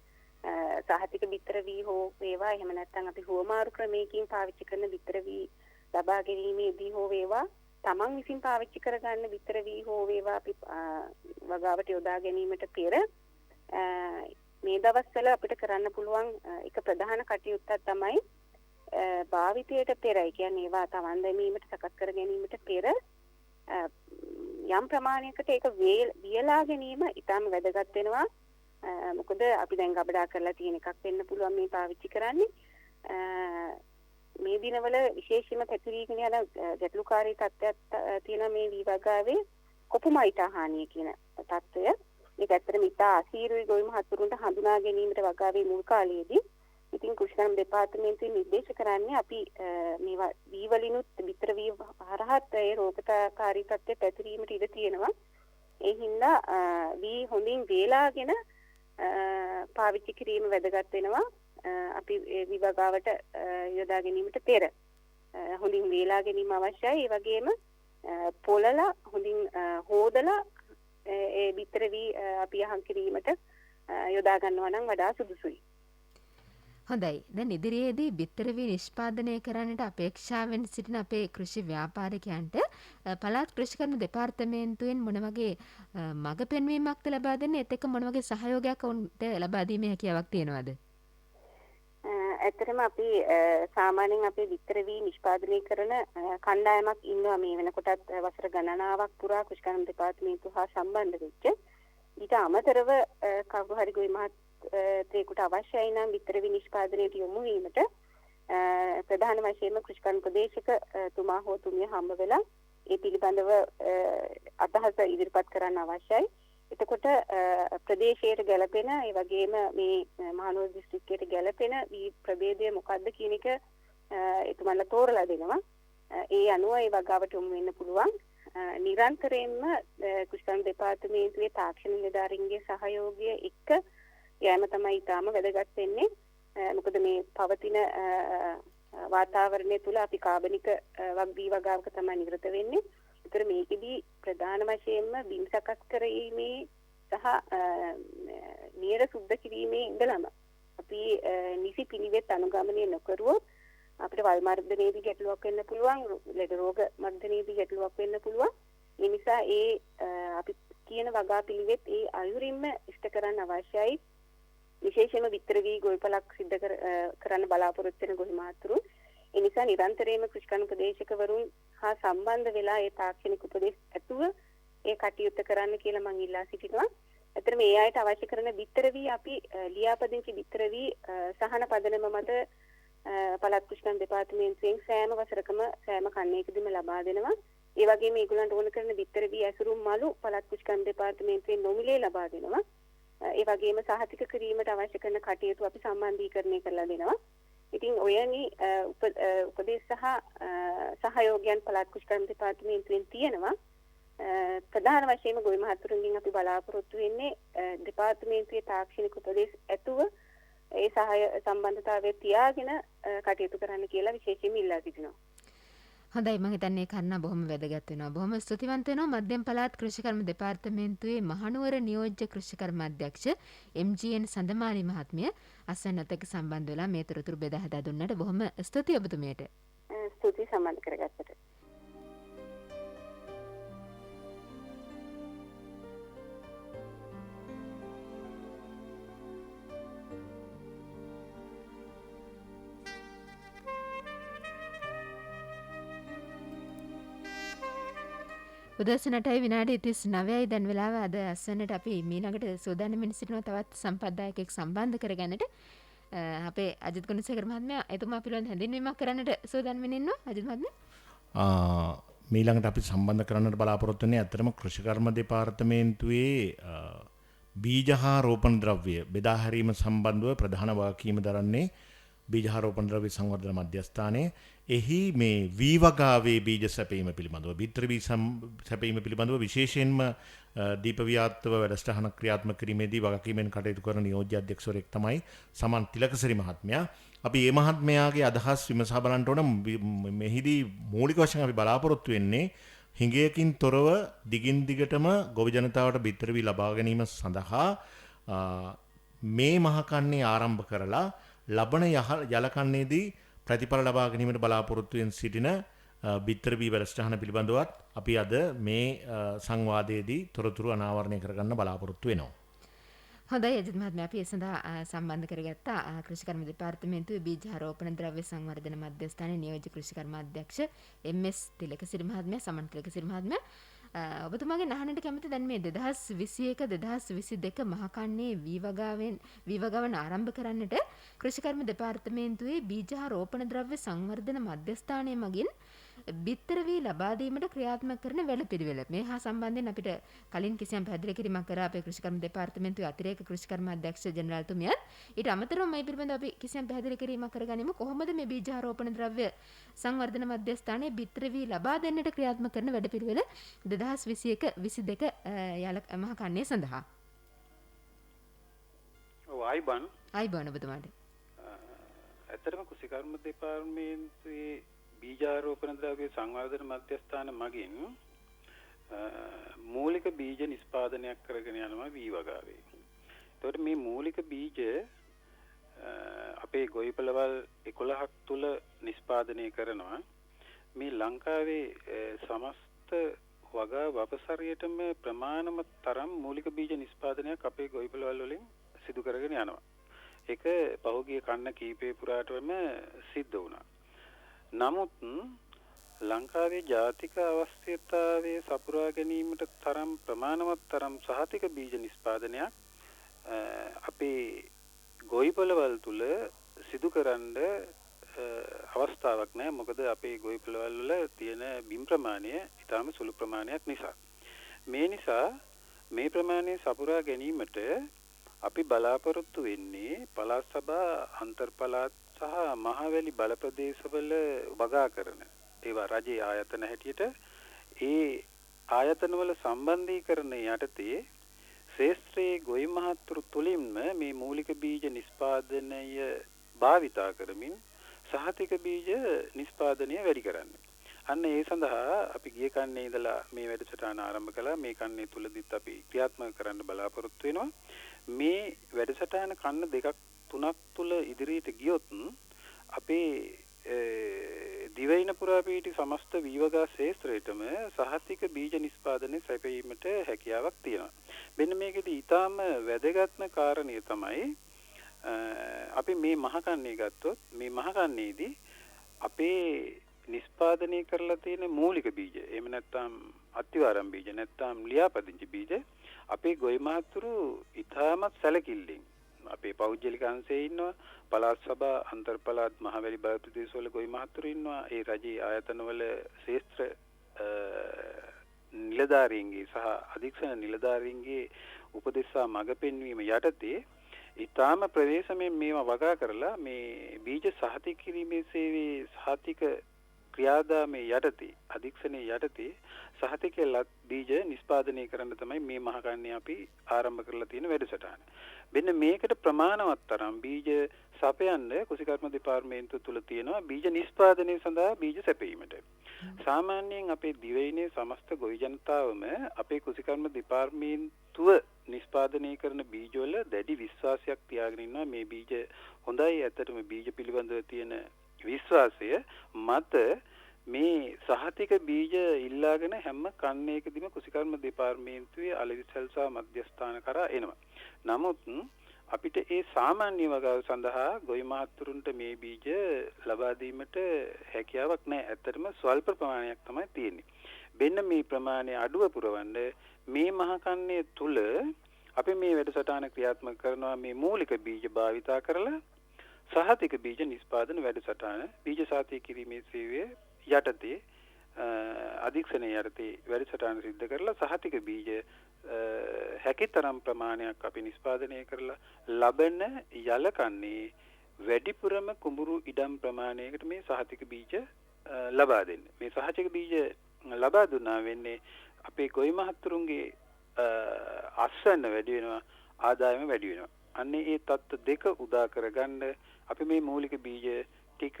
සහතික බිත්තර වී හෝ වේවා එහෙම නැත්නම් අපි හුවමාරු ක්‍රමයකින් පාවිච්චි කරන බිත්තර වී ලබා ගැනීමේදී හෝ වේවා තමන් විසින් පාවිච්චි කරගන්න බිත්තර වී හෝ වේවා අපි වගාවට යොදා ගැනීමට පෙර මේ දවස්වල අපිට කරන්න පුළුවන් එක ප්‍රධාන කටයුත්තක් තමයි භාවිතයට පෙර, ඒ කියන්නේ ඒවා තවන් දැමීමට සකස් කර ගැනීමට පෙර යම් ප්‍රමාණයකට ඒක වියලා ගැනීම ඉතාම වැදගත් වෙනවා. මොකද අපි දැන් ගබඩා කරලා තියෙන එකක් වෙන්න පුළුවන් මේ පාවිච්චි කරන්නේ. මේ දිනවල විශේෂයෙන්ම පැතිරීගෙන යන ගැටලුකාරී තත්ත්වයක් තියෙන මේ වී වගාවේ කොපුමයිට හානිය කියන තත්ත්වය. මේක ඇත්තටම ඉතා අසීරුයි ගොවි මහතුරුන්ට හඳුනා ගැනීමට වගාවේ මුල් කාලයේදී. ඉතින් කෘෂිකර්ම දෙපාර්තමේන්තුවෙන් නිර්දේශ කරන්නේ අපි මේවා වී වලිනුත් විතර වී හරහත් ඒ රෝගකාරී තත්ත්වය පැතිරීමට ඉඩ තියෙනවා. ඒ හින්දා වී හොඳින් වේලාගෙන පාවිච්චි කිරීම වැදගත් වෙනවා. අපි වී වගාවට යොදා ගැනීමට පෙර හොඳින් වේලා ගැනීම අවශ්‍යයි. ඒ වගේම පොළලා හොඳින් හොදලා ඒ විතර වී අපි යහන් කිරීමට යොදා ගන්නවා නම් වඩා සුදුසුයි. හොඳයි. දැන් ඉදිරියේදී බිත්තර වී නිෂ්පාදනය කරන්නට අපේක්ෂාවෙන් සිටින අපේ කෘෂි ව්‍යාපාරිකයන්ට පළාත් කෘෂිකර්ම දෙපාර්තමේන්තුවෙන් මොන වගේ මඟ පෙන්වීමක්ද ලබා දෙන්නේ? ඒත් එක්ක මොන වගේ සහයෝගයක් ඔවුන්ට ලබා දීමේ හැකියාවක් තියෙනවද? ඇත්තටම අපි සාමාන්‍යයෙන් අපේ විතර වී නිෂ්පාදනය කරන කණ්ඩායමක් ඉන්නවා මේ වෙනකොටත් වසර ගණනාවක් පුරා කෘෂිකර්ම දෙපාර්තමේන්තුව හා සම්බන්ධ වෙච්ච. ඊට අමතරව කවුරු හරි ගොවි මහත්තයෙකුට අවශ්‍යයි නම් විතර වී නිෂ්පාදනයට යොමු වීමට ප්‍රධාන වශයෙන්ම කෘෂිකර්ම ප්‍රදේශක තුමා හෝ තුමිය හම්බ වෙලා ඒ පිළිබඳව අදහස ඉදිරිපත් කරන්න අවශ්‍යයි. එතකොට ප්‍රදේශයට ගැලපෙන ඒ වගේම මේ මහනුවර දිස්ත්‍රික්කයට ගැලපෙන වී ප්‍රභේදය මොකක්ද කියන එක එතුමන්ලා තෝරලා දෙනවා. ඒ අනුව ඒ වගාවට යොමු වෙන්න පුළුවන්. නිරන්තරයෙන්ම කෘෂිකර්ම දෙපාර්තමේන්තුවේ තාක්ෂණ නිලධාරීන්ගේ සහයෝගය එක්ක යෑම තමයි ඊටාම වැදගත් වෙන්නේ. මොකද මේ පවතින වාතාවරණය තුළ අපි කාබනික වී වගාවක තමයි නිරත වෙන්නේ. ඒතර මේකෙදී ප්‍රධාන වශයෙන්ම බිම් සකස් කිරීමේ සහ නියර සුද්ධ කිරීමේ ඉඳලම අපි නිසි පිළිවෙත් අනුගමනය නොකරුවොත් අපිට වල් මර්ධනයේදී ගැටලුවක් වෙන්න පුළුවන්, ලෙඩ රෝග මර්ධනයේදී ගැටලුවක් වෙන්න පුළුවන්. ඒ නිසා අපි කියන වගා පිළිවෙත් ඒ අයුරින්ම ඉෂ්ට කරන්න අවශ්‍යයි. විශේෂයෙන්ම විතර වී ගොවිපලක් සිද්ධ කරන්න බලාපොරොත්තු වෙන ගොවි මහතුරුන් ඒ නිසා නිරන්තරයෙන්ම කෘෂිකර්ම ප්‍රදේශකවරුන් හා සම්බන්ධ වෙලා ඒ තාක්ෂණික උපදෙස් ඇතුව ඒ කටයුත්ත කරන්න කියලා මම ඉල්ලා සිටිනවා. ඇත්තට මේ අයට අවශ්‍ය කරන විතර වී අපි ලියාපදිංචි විතර වී සහන පදනම මත පළාත් කෘෂිකර්ම දෙපාර්තමේන්තුවෙන් සෑම වසරකම සෑම කන්නයකදීම ලබා දෙනවා. ඒ වගේම ඒගොල්ලන්ට ඕන කරන විතර වී ඇසුරුම් මලු පළාත් කෘෂිකර්ම දෙපාර්තමේන්තුවෙන් නොමිලේ ලබා දෙනවා. ඒ වගේම සහතික කිරීමට අවශ්‍ය කරන කටයුතු අපි සම්බන්ධීකරණය කරලා දෙනවා. ඉතින් ඔයනි උපදේශ සහ සහයෝගයන් පළාත් කෘෂිකර්ම දෙපාර්තමේන්තුවෙන් තියෙනවා. ප්‍රධාන වශයෙන්ම ගොවි මහතුරුන්ගෙන් අපි බලාපොරොත්තු වෙන්නේ දෙපාර්තමේන්තුවේ තාක්ෂණික උපදේශ ඇතුව ඒ සහාය සම්බන්ධතාවය තියාගෙන කටයුතු කරන්න කියලා විශේෂයෙන්ම ඉල්ලා සිටිනවා. හොඳයි, මම හිතන්නේ කන්න බොහොම වැදගත් වෙනවා. බොහොම ස්තුතිවන්ත වෙනවා මධ්‍යම පළාත් කෘෂිකර්ම දෙපාර්තමේන්තුවේ මහනුවර නියෝජ්‍ය කෘෂිකර්ම අධ්‍යක්ෂ MGN සඳමාලි මහත්මිය අස්වැන්නත් එක්ක සම්බන්ධ වෙලා මේ තොරතුරු බෙදා හදා දුන්නට බොහොම ස්තුතියි ඔබතුමියට. ස්තුතියි සම්බන්ධ කරගත්තට. උදෑසනටයි විනාඩි 39යි දැන් වෙලාව. අද අස්වැන්නට අපි මීළඟට සූදානම්ෙන් සිටිනවා තවත් සම්පත්දායකෙක් සම්බන්ධ කරගන්නට. අපේ අජිත් ගුණසේකර මහත්මයා එතුමා පිළිබඳ හැඳින්වීමක් කරන්නට සූදානම්ෙන් ඉන්නවා. අජිත් මහත්මයා මීළඟට අපි සම්බන්ධ කරන්නට බලාපොරොත්තු වෙන්නේ ඇත්තටම කෘෂිකර්ම දෙපාර්තමේන්තුවේ බීජ හා රෝපණ ද්‍රව්‍ය බෙදා හැරීම සම්බන්ධව ප්‍රධාන වගකීම දරන්නේ බීජ හා රෝපණ ද්‍රව්‍ය සංවර්ධන මධ්‍යස්ථානයේ. එහි මේ වී වගාවේ බීජ සැපීම පිළිබඳව බිත්තර වී සැපීම පිළිබඳව විශේෂයෙන්ම දීපවියාත්ව වැඩසටහන ක්‍රියාත්මක කිරීමේදී වගකීමෙන් කටයුතු කරන නියෝජ්‍ය අධ්‍යක්ෂවරයෙක් තමයි සමන් තිලකසිරි මහත්මයා. අපි මේ මහත්මයාගේ අදහස් විමසා බලන්න ඕන. මෙහිදී මූලික වශයෙන් අපි බලාපොරොත්තු වෙන්නේ හිඟයකින් තොරව දිගින් දිගටම ගොවි ජනතාවට බිත්තර වී ලබා ගැනීම සඳහා මේ මහකන්නේ ආරම්භ කරලා ලබන යලකන්නේදී ප්‍රතිඵල ලබා ගැනීමට බලාපොරොත්තු වෙන සිටින බිත්තර බී වැඩසටහන පිළිබඳවත් අපි අද මේ සංවාදයේදී තොරතුරු අනාවරණය කරගන්න බලාපොරොත්තු වෙනවා. හොඳයි අජිත් මහත්මයා, අපි ඒ සඳහා සම්බන්ධ කරගත්ත කෘෂිකර්ම දෙපාර්තමේන්තුවේ බීජ ආරෝපණ ද්‍රව්‍ය සංවර්ධන මධ්‍යස්ථානයේ නියෝජ්‍ය කෘෂිකර්ම අධ්‍යක්ෂ එම්.එස්. තිලකසිරි මහත්මයා, සමන් තිලකසිරි මහත්මයා. ඔබතුමාගෙන් අහන්නට කැමති දැන් මේ 2021 2022 මහකන්නේ වී වගාවන් ආරම්භ කරන්නට කෘෂිකර්ම දෙපාර්තමේන්තුවේ බීජ ආරෝපණ ද්‍රව්‍ය සංවර්ධන මධ්‍යස්ථානය මගින් බිත්තර වී ලබා දීමට ක්‍රියාත්මක කරන වැඩපිළිවෙල. මේ හා සම්බන්ධයෙන් අපිට කලින් කිසියම් පැහැදිලි කිරීමක් කරා අපේ කෘෂිකර්ම දෙපාර්තමේන්තුවේ අතිරේක කෘෂිකර්ම අධ්‍යක්ෂ ජෙනරාල්තුමියත්. ඊට අමතරව මේ පිළිබඳව අපි කිසියම් පැහැදිලි කිරීමක් කරගනිමු. කොහොමද මේ බීජ ආරෝපණ ද්‍රව්‍ය සංවර්ධන මධ්‍යස්ථානයේ බිත්තර වී ලබා දෙන්නට ක්‍රියාත්මක කරන වැඩපිළිවෙල 2021-22 මහ කන්නේ සඳහා. ආයිබන් ඔබතුමාට. ඇත්තටම කෘෂිකර්ම දෙපාර්තමේන්තුවේ බීජාරෝපණ ද්‍රව්‍ය සංවර්ධන මධ්‍යස්ථාන මගින් මූලික බීජ නිෂ්පාදනයක් කරගෙන යනවා වී වගාවේ. එතකොට මේ මූලික බීජ අපේ ගොවිපළවල් 11ක් තුල නිෂ්පාදනය කරනවා. මේ ලංකාවේ සමස්ත වගා වපසරියටම ප්‍රමාණවත් තරම් මූලික බීජ නිෂ්පාදනයක් අපේ ගොවිපළවල් වලින් සිදු කරගෙන යනවා. ඒක පහුගිය කන්න කීපේ පුරාටම සිද්ධ වුණා. නමුත් ලංකාවේ ජාතික අවශ්‍යතාවයේ සපුරා ගැනීමට තරම් ප්‍රමාණවත් තරම් සහතික බීජ නිෂ්පාදනයක් අපේ ගොවිපළවල් තුල සිදු කරන්න අවස්ථාවක් නැහැ. මොකද අපේ ගොවිපළවල් වල තියෙන බිම් ප්‍රමාණය ඊටාම සුළු ප්‍රමාණයක් නිසා. මේ නිසා මේ ප්‍රමාණය සපුරා ගැනීමට අපි බලාපොරොත්තු වෙන්නේ පළාත් සභා අන්තර් පළාත් සහ මහවැලි බල ප්‍රදේශවල වගා කරන ඒවා රජයේ ආයතන හැටියට ඒ ආයතනවල සම්බන්ධීකරණය යටතේ ශේෂ්ත්‍රයේ ගොවි මහතුරු තුලින්ම මේ මූලික බීජ නිෂ්පාදනය භාවිතා කරමින් සහතික බීජ නිෂ්පාදනය වැඩි කරන්න. අන්න ඒ සඳහා අපි ගිය කන්නේ ඉඳලා මේ වැඩසටහන ආරම්භ කළා. මේ කන්නේ තුලදිත් අපි ක්‍රියාත්මක කරන්න බලාපොරොත්තු වෙනවා. මේ වැඩසටහන කන්න දෙකක් තුනක් තුල ඉදිරියට ගියොත් අපේ දිවයින පුරාපීටි සමස්ත වීවගා ශේත්‍රයටම සහතික බීජ නිෂ්පාදනය සැපයීමට හැකියාවක් තියෙනවා. මෙන්න මේකෙදි ඊටාම වැදගත්ම කාරණය තමයි අපි මේ මහකන්නේ ගත්තොත් මේ මහකන්නේදී අපේ නිෂ්පාදනය කරලා තියෙන මූලික බීජ එහෙම නැත්නම් අත්තිවාරම් බීජ නැත්නම් ලියාපදිංචි බීජ අපේ ගොවි මහතුරු ඊටාමත් සැලකිල්ලෙන් අපේ පෞද්ගලික අංශයේ ඉන්නවා පළාත් සභා අන්තර් පළාත් මහවැලි බල ප්‍රදේශවල ගොවි මහතුරු ඉන්නවා ඒ රජයේ ආයතනවල ශේෂ්ත්‍ර නිලධාරීන්ගේ සහ අධික්ෂණ නිලධාරීන්ගේ උපදෙසා මඟ පෙන්වීම යටතේ ඊටාම ප්‍රවේශමෙන් මේවා වගා කරලා මේ බීජ සහතික කිරීමේ සේවයේ සහතික ක්‍රියාදාමයේ යටතේ අධික්ෂණයේ යටතේ සහතිකලත් බීජ නිෂ්පාදනය කරන්න තමයි මේ මහකන්නේ අපි ආරම්භ කරලා තියෙන වැඩසටහන. මෙන්න මේකට ප්‍රමාණවත් තරම් බීජ සපයන්න කෘෂිකර්ම දෙපාර්තමේන්තුව තුල තියෙනවා බීජ නිෂ්පාදනය සඳහා බීජ සැපයීමට. සාමාන්‍යයෙන් අපේ දිවයිනේ සමස්ත ගොවි ජනතාවම අපේ කෘෂිකර්ම දෙපාර්තමේන්තුව නිෂ්පාදනය කරන බීජවල දැඩි විශ්වාසයක් තියාගෙන ඉන්නවා. මේ බීජ හොඳයි. ඇත්තටම බීජ පිළිබඳව තියෙන විශ්වාසය මත මේ සහතික බීජ ඉල්ලාගෙන හැම කන්නේකදීම කෘෂිකර්ම දෙපාර්තමේන්තුවේ අලෙවිසල්සා මධ්‍යස්ථාන කරා එනවා. නමුත් අපිට ඒ සාමාන්‍ය වගාව සඳහා ගොවි මහතුරුන්ට මේ බීජ ලබා දීමට හැකියාවක් නැහැ. ඇත්තටම ස්වල්ප ප්‍රමාණයක් තමයි තියෙන්නේ. මෙන්න මේ ප්‍රමාණය අඩුව පුරවන්න මේ මහකන්නේ තුල අපි මේ වැඩසටහන ක්‍රියාත්මක කරනවා මේ මූලික බීජ භාවිතා කරලා සහතික බීජ නිෂ්පාදන වැඩසටහන බීජ සාතික කිරීමේ සේවය යටතේ අධික්ෂණය යටතේ වැඩසටහන සිද්ධ කරලා සහතික බීජ හැකිතරම් ප්‍රමාණයක් අපි නිෂ්පාදනය කරලා ලබන යලකන්නේ වැඩිපුරම කුඹුරු ඉඩම් ප්‍රමාණයකට මේ සහතික බීජ ලබා දෙන්න. මේ සහතික බීජ ලබා දුන්නා වෙන්නේ අපේ ගොවි මහතුරුන්ගේ අස්වැන්න වැඩි වෙනවා, ආදායම වැඩි වෙනවා. අන්නේ ඒ தත්ත්ව දෙක උදා කරගන්න අපි මේ මූලික බීජ ටික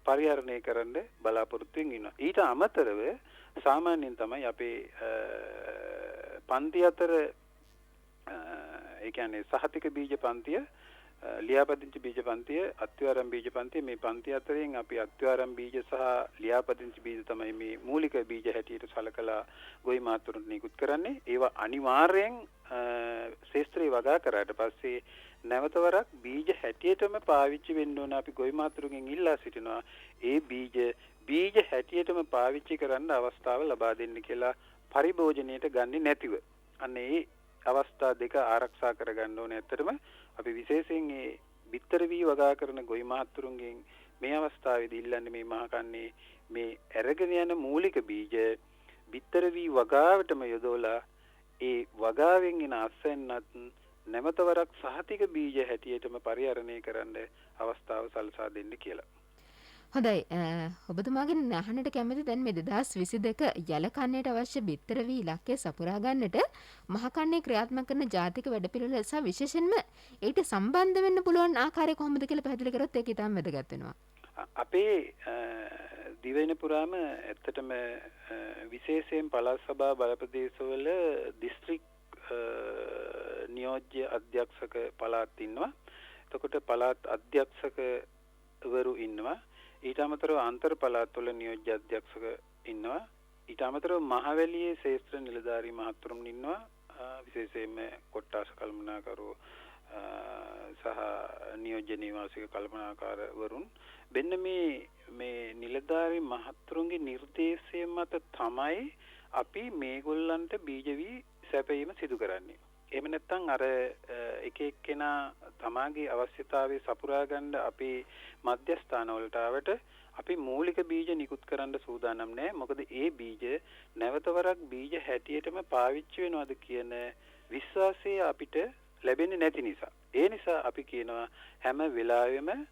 පරිහරණය කරන්න බලාපොරොත්තු වෙනවා. ඊට අමතරව සාමාන්‍යයෙන් තමයි අපේ පන්ති අතර ඒ කියන්නේ සහතික බීජ පන්තිය, ලියාපදිංචි බීජ පන්තිය, අත්වාරම් බීජ පන්තිය, මේ පන්ති අතරින් අපි අත්වාරම් බීජ සහ ලියාපදිංචි බීජ තමයි මේ මූලික බීජ හැටියට සලකලා ගොවි මාතුරුන්ට නිකුත් කරන්නේ. ඒවා අනිවාර්යෙන් ශේස්ත්‍රයේ වගා කරාට පස්සේ නැවත වරක් බීජ හැටියටම පාවිච්චි වෙන්න ඕන. අපි ගොවි මාතුරුන්ගෙන් ඉල්ලා සිටිනවා ඒ බීජ හැටියටම පාවිච්චි කරන්න අවස්ථාව ලබා දෙන්න කියලා, පරිභෝජනයට ගන්නේ නැතිව. අන්න ඒ අවස්ථා දෙක ආරක්ෂා කරගන්න ඕනේ. ඇත්තටම අපි විශේෂයෙන් මේ බිත්තර වී වගා කරන ගොවි මහත්තුරුන්ගෙන් මේ අවස්ථාවේදී ඉල්ලන්නේ මේ මහකන්නේ මේ අරගෙන යන මූලික බීජ බිත්තර වී වගාවටම යොදවලා ඒ වගාවෙන් එන අස්වැන්නත් නැවතවරක් සහතික බීජ හැටියටම පරිහරණය කරන්න අවස්ථාව සලසා දෙන්න කියලා. හොඳයි, ඔබතුමාගෙන් අහන්නට කැමති දැන් මේ 2022 යල කන්නයට අවශ්‍ය බිත්තර වී ඉලක්කය සපුරා ගන්නට මහකන්නේ ක්‍රියාත්මක කරන ජාතික වැඩපිළිවෙල සහ විශේෂයෙන්ම ඊට සම්බන්ධ වෙන්න පුළුවන් ආකාරය කොහොමද කියලා පැහැදිලි කරොත් ඒක ඉතාම වැදගත් වෙනවා. අපේ දිවයින පුරාම ඇත්තටම විශේෂයෙන් පළාත් සභා බලප්‍රදේශවල දිස්ත්‍රික් නියෝජ්‍ය අධ්‍යක්ෂක පළාත් ඉන්නවා. එතකොට පළාත් අධ්‍යක්ෂකවරු ඉන්නවා. ඊට අමතරව අන්තර් පළාත්වල නියෝජ්‍ය අධ්‍යක්ෂක ඉන්නවා. ඊට අමතරව මහවැලියේ ශේෂ්ත්‍ර නිලධාරී මහතුරුන් ඉන්නවා. විශේෂයෙන්ම කොට්ටාස කල්පනාකරු සහ නියෝජ්‍ය නිවාසික කල්පනාකාරවරුන්. මෙන්න මේ නිලධාරී මහතුරුන්ගේ නිර්දේශය මත තමයි අපි මේගොල්ලන්ට බීජ වී සැපයීම සිදු කරන්නේ. එහෙම නැත්නම් අර එක එක්කෙනා තමාගේ අවශ්‍යතාවය සපුරා ගන්න අපේ මධ්‍යස්ථාන වලට ආවට අපි මූලික බීජ නිකුත් කරන්න සූදානම් නැහැ. මොකද ඒ බීජ නැවතවරක් බීජ හැටියටම පාවිච්චි වෙනවද කියන විශ්වාසය අපිට ලැබෙන්නේ නැති නිසා. ඒ නිසා අපි කියනවා හැම වෙලාවෙම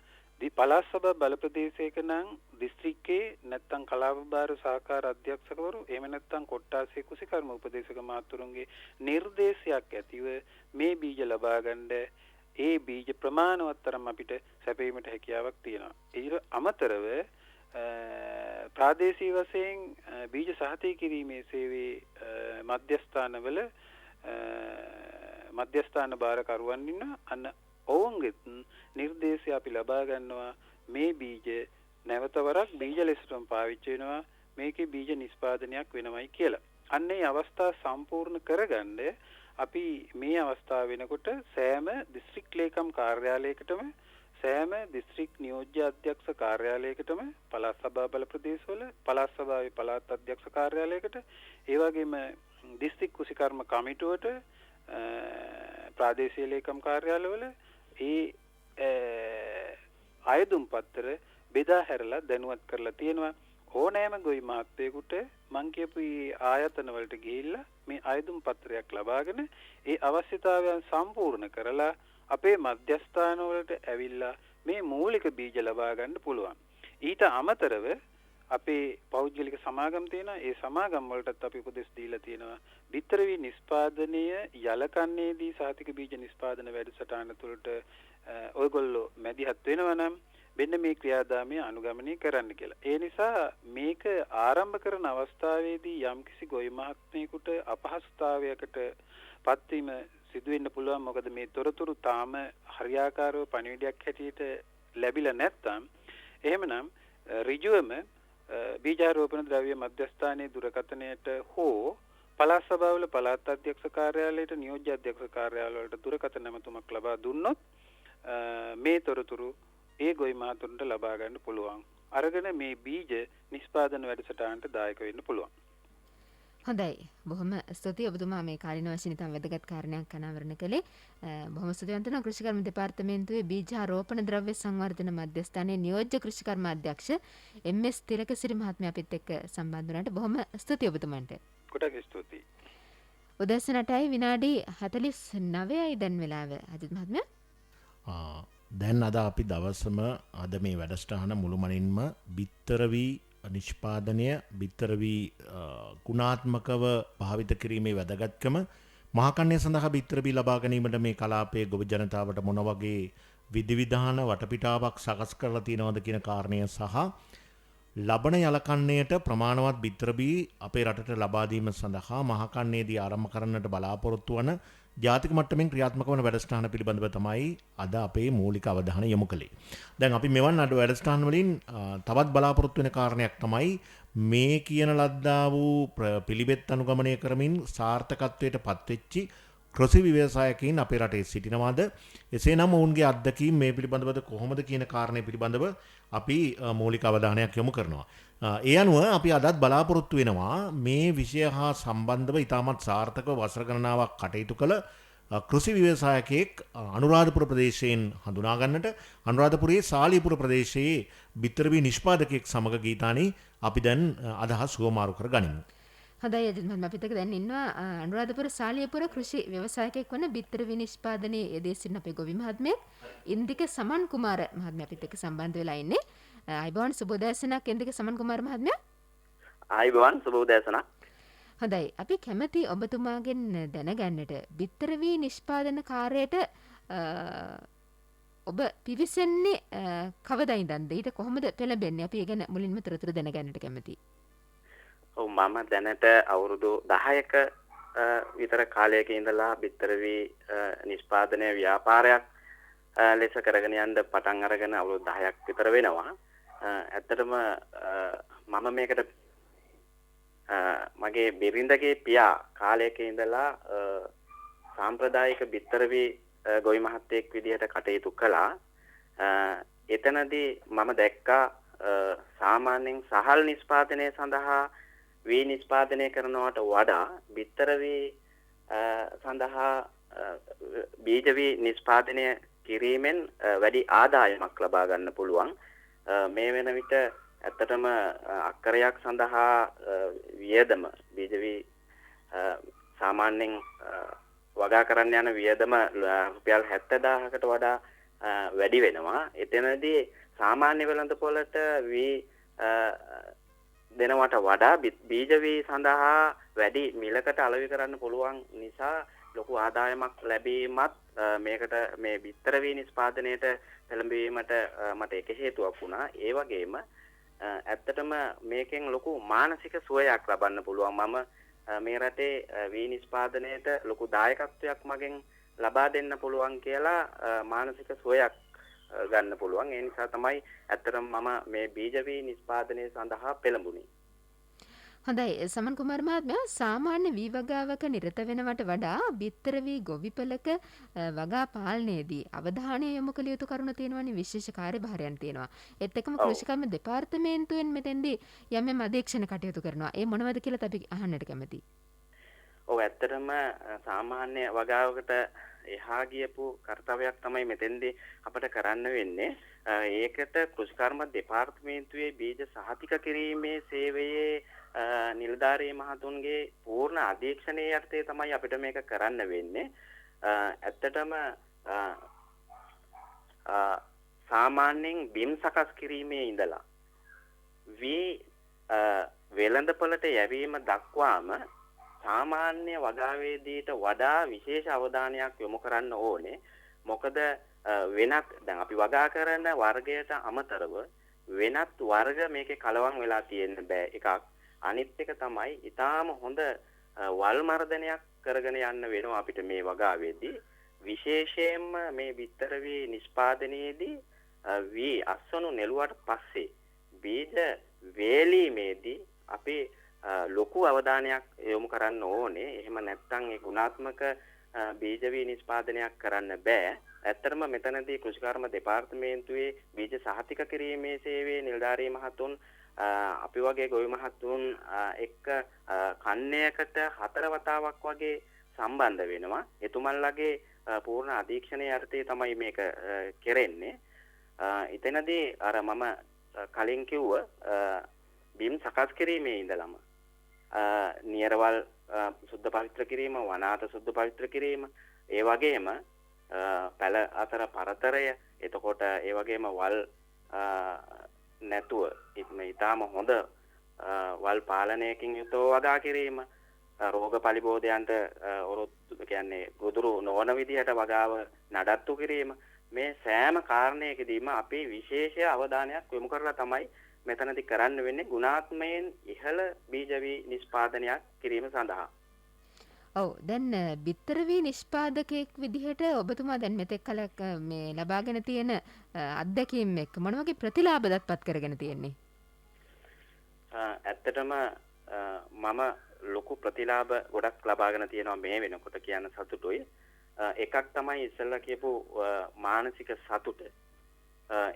පළාත් සභා බල ප්‍රදේශයක නම් දිස්ත්‍රික්කේ නැත්නම් කලාභාර සහකාර අධ්‍යක්ෂකවරු එහෙම නැත්නම් කොට්ටාසේ කුසිකර්ම උපදේශක මාතුරුන්ගේ නිර්දේශයක් ඇතිව මේ බීජ ලබා ගන්න ඒ බීජ ප්‍රමාණවත් තරම් අපිට සැපයීමට හැකියාවක් තියෙනවා. ඊට අමතරව ප්‍රාදේශීය වශයෙන් බීජ සහතික කිරීමේ සේවයේ මධ්‍යස්ථානවල මධ්‍යස්ථාන බාරකරුවන් ඉන්න අන්න ඔවුන්ගෙත් නිර්දේශය අපි ලබා ගන්නවා මේ බීජ නැවතවරක් බීජ ලෙසටම පාවිච්චි වෙනවා, මේකේ බීජ නිෂ්පාදනයක් වෙනවයි කියලා. අන්න ඒ අවස්ථාව සම්පූර්ණ කරගන්න අපි මේ අවස්ථාව වෙනකොට සෑම දිස්ත්‍රික් ලේකම් කාර්යාලයකටම සෑම දිස්ත්‍රික් නියෝජ්‍ය අධ්‍යක්ෂ කාර්යාලයකටම පළාත් සභා බල ප්‍රදේශවල පළාත් සභාවේ පළාත් අධ්‍යක්ෂ කාර්යාලයකට ඒ වගේම දිස්ත්‍රික් කුසිකර්ම කමිටුවට ප්‍රාදේශීය ලේකම් කාර්යාලවල ඒ ආයුධම් පත්‍ර බෙදා හැරලා දැනුවත් කරලා තියෙනවා. ඕනෑම ගොවි මහත්තයෙකුට මං කියපු ආයතන වලට ගිහිල්ලා මේ ආයුධම් පත්‍රයක් ලබාගෙන ඒ අවශ්‍යතාවයන් සම්පූර්ණ කරලා අපේ මධ්‍යස්ථාන වලට ඇවිල්ලා මේ මූලික බීජ ලබා ගන්න පුළුවන්. ඊට අමතරව අපේ පෞද්ගලික සමාගම් තියෙනවා. ඒ සමාගම් වලටත් අපි උපදෙස් දීලා තියෙනවා. බිත්තර වී නිෂ්පාදනය යලකන්නේදී සහතික බීජ නිෂ්පාදන වැඩසටහන තුළට ඔයගොල්ලෝ මැදිහත් වෙනවා නම් මෙන්න මේ ක්‍රියාදාමය අනුගමනය කරන්න කියලා. ඒ නිසා මේක ආරම්භ කරන අවස්ථාවේදී යම්කිසි ගොවි මහත්මයෙකුට අපහසුතාවයකට පත්වීම සිදු වෙන්න පුළුවන්. මොකද මේ තොරතුරු තාම හරියාකාරව පණිවිඩයක් හැටියට ලැබිලා නැත්නම් එහෙමනම් ඍජුවම බීජාරෝපණ ද්‍රව්‍ය මධ්‍යස්ථානයේ දුරකථනයට හෝ පළාත් සභාවල පළාත් අධ්‍යක්ෂ කාර්යාලයට නියෝජ්‍ය අධ්‍යක්ෂ කාර්යාලවලට දුරකථන නැමතුමක් ලබා දුන්නොත් මේ තොරතුරු ඒ ගොවි මහතුරුන්ට ලබා ගන්න පුළුවන්. අරගෙන මේ බීජ නිෂ්පාදන වැඩසටහනට දායක වෙන්න පුළුවන්. හොඳයි, බොහොම ස්තුතියි ඔබතුමා මේ කාලින වශයෙන් ඉතාම වැදගත් කාරණයක් අනාවරණ කළේ. බොහොම ස්තුතිවන්ත වෙනවා කෘෂිකර්ම දෙපාර්තමේන්තුවේ බීජාරෝපණ ද්‍රව්‍ය සංවර්ධන මධ්‍යස්ථානයේ නියෝජ්‍ය කෘෂිකර්ම අධ්‍යක්ෂ එම්.එස්. තිලකසිරි මහත්මයා අපිත් එක්ක සම්බන්ධ වුණාට බොහොම ස්තුතියි ඔබතුමන්ට. කොටක ස්තුතියි. උදෑසන 8යි විනාඩි 49යි දැන් වෙලාව. අජිත් මහත්මයා දැන් අද අපි දවසම අද මේ වැඩසටහන මුළුමනින්ම බිත්තර වී නිෂ්පාදනය බිත්තර වී ගුණාත්මකව භාවිත කිරීමේ වැදගත්කම මහකන්නේ සඳහා බිත්තර වී ලබා ගැනීමට මේ කලාපයේ ගොවි ජනතාවට මොන වගේ විධිවිධාන වටපිටාවක් සකස් කරලා තියෙනවද කියන කාරණය සහ ලබන යලකන්නයට ප්‍රමාණවත් බිත්තර බී අපේ රටට ලබා දීම සඳහා මහකන්නේදී ආරම්භ කරන්නට බලාපොරොත්තු වන ජාතික මට්ටමින් ක්‍රියාත්මක වන වැඩසටහන පිළිබඳව තමයි අද අපේ මූලික අවධානය යොමු කළේ. දැන් අපි මෙවන් අද වැඩසටහන් වලින් තවත් බලාපොරොත්තු වෙන කාරණයක් තමයි මේ කියන ලද්දා වූ පිළිවෙත් අනුගමනය කරමින් සාර්ථකත්වයට පත්වෙච්චි කෘෂි ව්‍යවසායකයින් අපේ රටේ සිටිනවාද? එසේනම් ඔවුන්ගේ අත්දැකීම් මේ පිළිබඳවද කොහොමද කියන කාරණය පිළිබඳව අපි මූලික අවධානයක් යොමු කරනවා. ඒ අනුව අපි අදත් බලාපොරොත්තු වෙනවා මේ විෂය හා සම්බන්ධව ඉතාමත් සාර්ථකව වසර ගණනාවක් කටයුතු කළ කෘෂි ව්‍යවසායකයෙක් අනුරාධපුර ප්‍රදේශයෙන් හඳුනා ගන්නට අනුරාධපුරයේ සාලියපුර ප්‍රදේශයේ බිත්තරවී නිෂ්පාදකයෙක් සමග ගීතානි අපි දැන් අදහස් සුවමාරු කර ගනිමු. හොඳයි අජිත් මහත්මයා අපිට දැන් ඉන්නවා අනුරාධපුර සාලියපුර කෘෂි ව්‍යවසායකයෙක් වන බිත්තර විනිෂ්පාදනයේ යෙදී සිටින අපේ ගොවි මහත්මයෙක් ඉන්දික සමන් කුමාර මහත්මයා අපිත් එක්ක සම්බන්ධ වෙලා ඉන්නේ. අයිබෝන් සුබෝදෑසනක් ඉන්දික සමන් කුමාර මහත්මයා. අයිබෝන් සුබෝදෑසනක්. හොඳයි අපි කැමති ඔබතුමාගෙන් දැනගන්නට බිත්තර වී නිෂ්පාදන කාර්යයට ඔබ පිවිසෙන්නේ කවදා ඉඳන්ද? ඊට කොහොමද පෙළඹෙන්නේ? අපි ඒ ගැන මුලින්ම තොරතුරු දැනගන්නට කැමතියි. ඔව් මම දැනට අවුරුදු 10ක විතර කාලයක ඉඳලා බිත්තර වී නිෂ්පාදනය ව්‍යාපාරයක් ලෙස කරගෙන යන්න පටන් අරගෙන අවුරුදු 10ක් විතර වෙනවා. ඇත්තටම මම මේකට මගේ බිරිඳගේ පියා කාලයක ඉඳලා සාම්ප්‍රදායික බිත්තර වී ගොවි මහත්තයෙක් විදිහට කටයුතු කළා. එතනදී මම දැක්කා සාමාන්‍යයෙන් සහල් නිෂ්පාදනය සඳහා වී නිෂ්පාදනය කරනවට වඩා බිත්තර වී සඳහා බීජ වී නිෂ්පාදනය කිරීමෙන් වැඩි ආදායමක් ලබා ගන්න පුළුවන්. මේ වෙන විට ඇත්තටම අක්කරයක් සඳහා වියදම බීජ වී සාමාන්‍යයෙන් වගා කරන්න යන වියදම රුපියල් 70000කට වඩා වැඩි වෙනවා. එතනදී සාමාන්‍ය වෙළඳපොළට වී දෙනවට වඩා බීජ වී සඳහා වැඩි මිලකට අලෙවි කරන්න පුළුවන් නිසා ලොකු ආදායමක් ලැබීමත් මේකට මේ බිත්තර වී නිෂ්පාදනයට පෙළඹවීමට මට එක හේතුවක් වුණා. ඒ වගේම ඇත්තටම මේකෙන් ලොකු මානසික සුවයක් ලබන්න පුළුවන්. මම මේ රටේ වී නිෂ්පාදනයට ලොකු දායකත්වයක් මගෙන් ලබා දෙන්න පුළුවන් කියලා මානසික සුවයක් ගන්න පුළුවන්. ඒ නිසා තමයි ඇත්තටම මම මේ බීජ වී නිෂ්පාදනය සඳහා පෙළඹුණේ. හොඳයි සමන් කුමාර මහත්මයා සාමාන්‍ය වී වගාවක නිරත වෙනවට වඩා බිත්තර වී ගොවිපලක වගා පාලනයේදී අවධානය යොමු කළ යුතු කරුණු තියෙනවානේ, විශේෂ කාර්යභාරයන් තියෙනවා. ඒත් එක්කම කෘෂිකර්ම දෙපාර්තමේන්තුවෙන් මෙතෙන්දී යම් අධීක්ෂණ කටයුතු කරනවා. ඒ මොනවද කියලා අපි අහන්නට කැමතියි. ඔව් ඇත්තටම සාමාන්‍ය වගාවකට එහා ගියපු කාර්යයක් තමයි මෙතෙන්දී අපිට කරන්න වෙන්නේ. ඒකට කෘෂිකර්ම දෙපාර්තමේන්තුවේ බීජ සහතික කිරීමේ සේවයේ නිලධාරී මහතුන්ගේ පූර්ණ අධීක්ෂණයේ යටතේ තමයි අපිට මේක කරන්න වෙන්නේ. ඇත්තටම සාමාන්‍යයෙන් බිම් සකස් කිරීමේ ඉඳලා වී වෙළඳපොළට යැවීම දක්වාම සාමාන්‍ය වගාවේදීට වඩා විශේෂ අවධානයක් යොමු කරන්න ඕනේ. මොකද වෙනත් දැන් අපි වගා කරන වර්ගයට අමතරව වෙනත් වර්ග මේකේ කලවම් වෙලා තියෙන්න බෑ එකක්. අනිත් එක තමයි ඊටාම හොඳ වල් මර්ධනයක් කරගෙන යන්න වෙනවා අපිට මේ වගාවේදී. විශේෂයෙන්ම මේ බිත්තර වී නිෂ්පාදනයේදී වී අස්වනු නෙළුවට පස්සේ බීජ වේලීමේදී අපි ලොකු අවධානයක් යොමු කරන්න ඕනේ. එහෙම නැත්නම් ඒ ගුණාත්මක බීජ වී නිෂ්පාදනයක් කරන්න බෑ. ඇත්තටම මෙතනදී කෘෂිකර්ම දෙපාර්තමේන්තුවේ බීජ සහතික කිරීමේ සේවයේ නිලධාරී මහතුන් අපි වගේ ගොවි මහතුන් එක්ක කන්නයකට 4 වතාවක් වගේ සම්බන්ධ වෙනවා. එතුමන්ලගේ පූර්ණ අධීක්ෂණයේ යටතේ තමයි මේක කෙරෙන්නේ. එතනදී අර මම කලින් කිව්ව බිම් සකස් කිරීමේ ඉඳලම නියරවල් සුද්ධ පවිත්‍ර කිරීම, වනාත සුද්ධ පවිත්‍ර කිරීම, ඒ වගේම පැල අතර පරතරය, එතකොට ඒ වගේම වල් නැතුව ඉතාම හොඳ වල් පාලනයකින් යුතුව වගා කිරීම, රෝග පලිබෝධයන්ට ඔරොත්තු කියන්නේ ගොදුරු නොවන විදිහට වගාව නඩත්තු කිරීම, මේ සෑම කාරණයකදීම අපි විශේෂ අවධානයක් යොමු කරලා තමයි මෙතනදී කරන්න වෙන්නේ ගුණාත්මයෙන් ඉහළ බීජ වී නිෂ්පාදනයක් කිරීම සඳහා. ඔව් දැන් බිත්තර වී නිෂ්පාදකයෙක් විදිහට ඔබතුමා දැන් මෙතෙක් කලක් මේ ලබාගෙන තියෙන අත්දැකීම් එක්ක මොන වගේ ප්‍රතිලාභ දත්පත් කරගෙන තියෙන්නේ? ඇත්තටම මම ලොකු ප්‍රතිලාභ ගොඩක් ලබාගෙන තියෙනවා මේ වෙනකොට කියන්න සතුටුයි. එකක් තමයි ඉස්සෙල්ලා කියපු මානසික සතුට.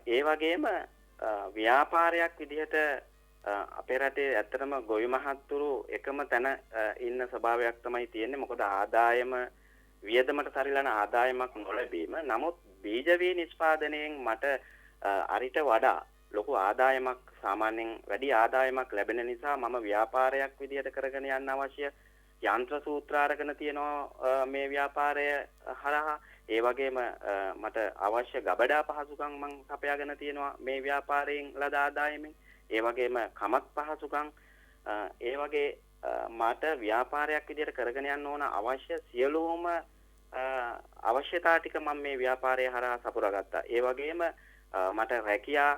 ඒ වගේම ව්‍යාපාරයක් විදිහට අපේ රටේ ඇත්තටම ගොවි මහත්තුරු එකම තැන ඉන්න ස්වභාවයක් තමයි තියෙන්නේ. මොකද ආදායම වියදමට සරිලන ආදායමක් නොලැබීම. නමුත් බීජ වී නිෂ්පාදනයෙන් මට අරිට වඩා ලොකු ආදායමක් සාමාන්‍යයෙන් වැඩි ආදායමක් ලැබෙන නිසා මම ව්‍යාපාරයක් විදිහට කරගෙන යන්න අවශ්‍ය යන්ත්‍ර සූත්‍ර අරගෙන තියෙනවා මේ ව්‍යාපාරය හරහා. ඒ වගේම මට අවශ්‍ය ගබඩා පහසුකම් මම සපයාගෙන තියෙනවා මේ ව්‍යාපාරයෙන් ලද ආදායමෙන්. ඒ වගේම කමත් පහසුකම් ඒ වගේ මට ව්‍යාපාරයක් විදිහට කරගෙන යන්න ඕන අවශ්‍ය සියලුම අවශ්‍යතා ටික මම මේ ව්‍යාපාරය හරහා සපුරාගත්තා. ඒ වගේම මට රැකියා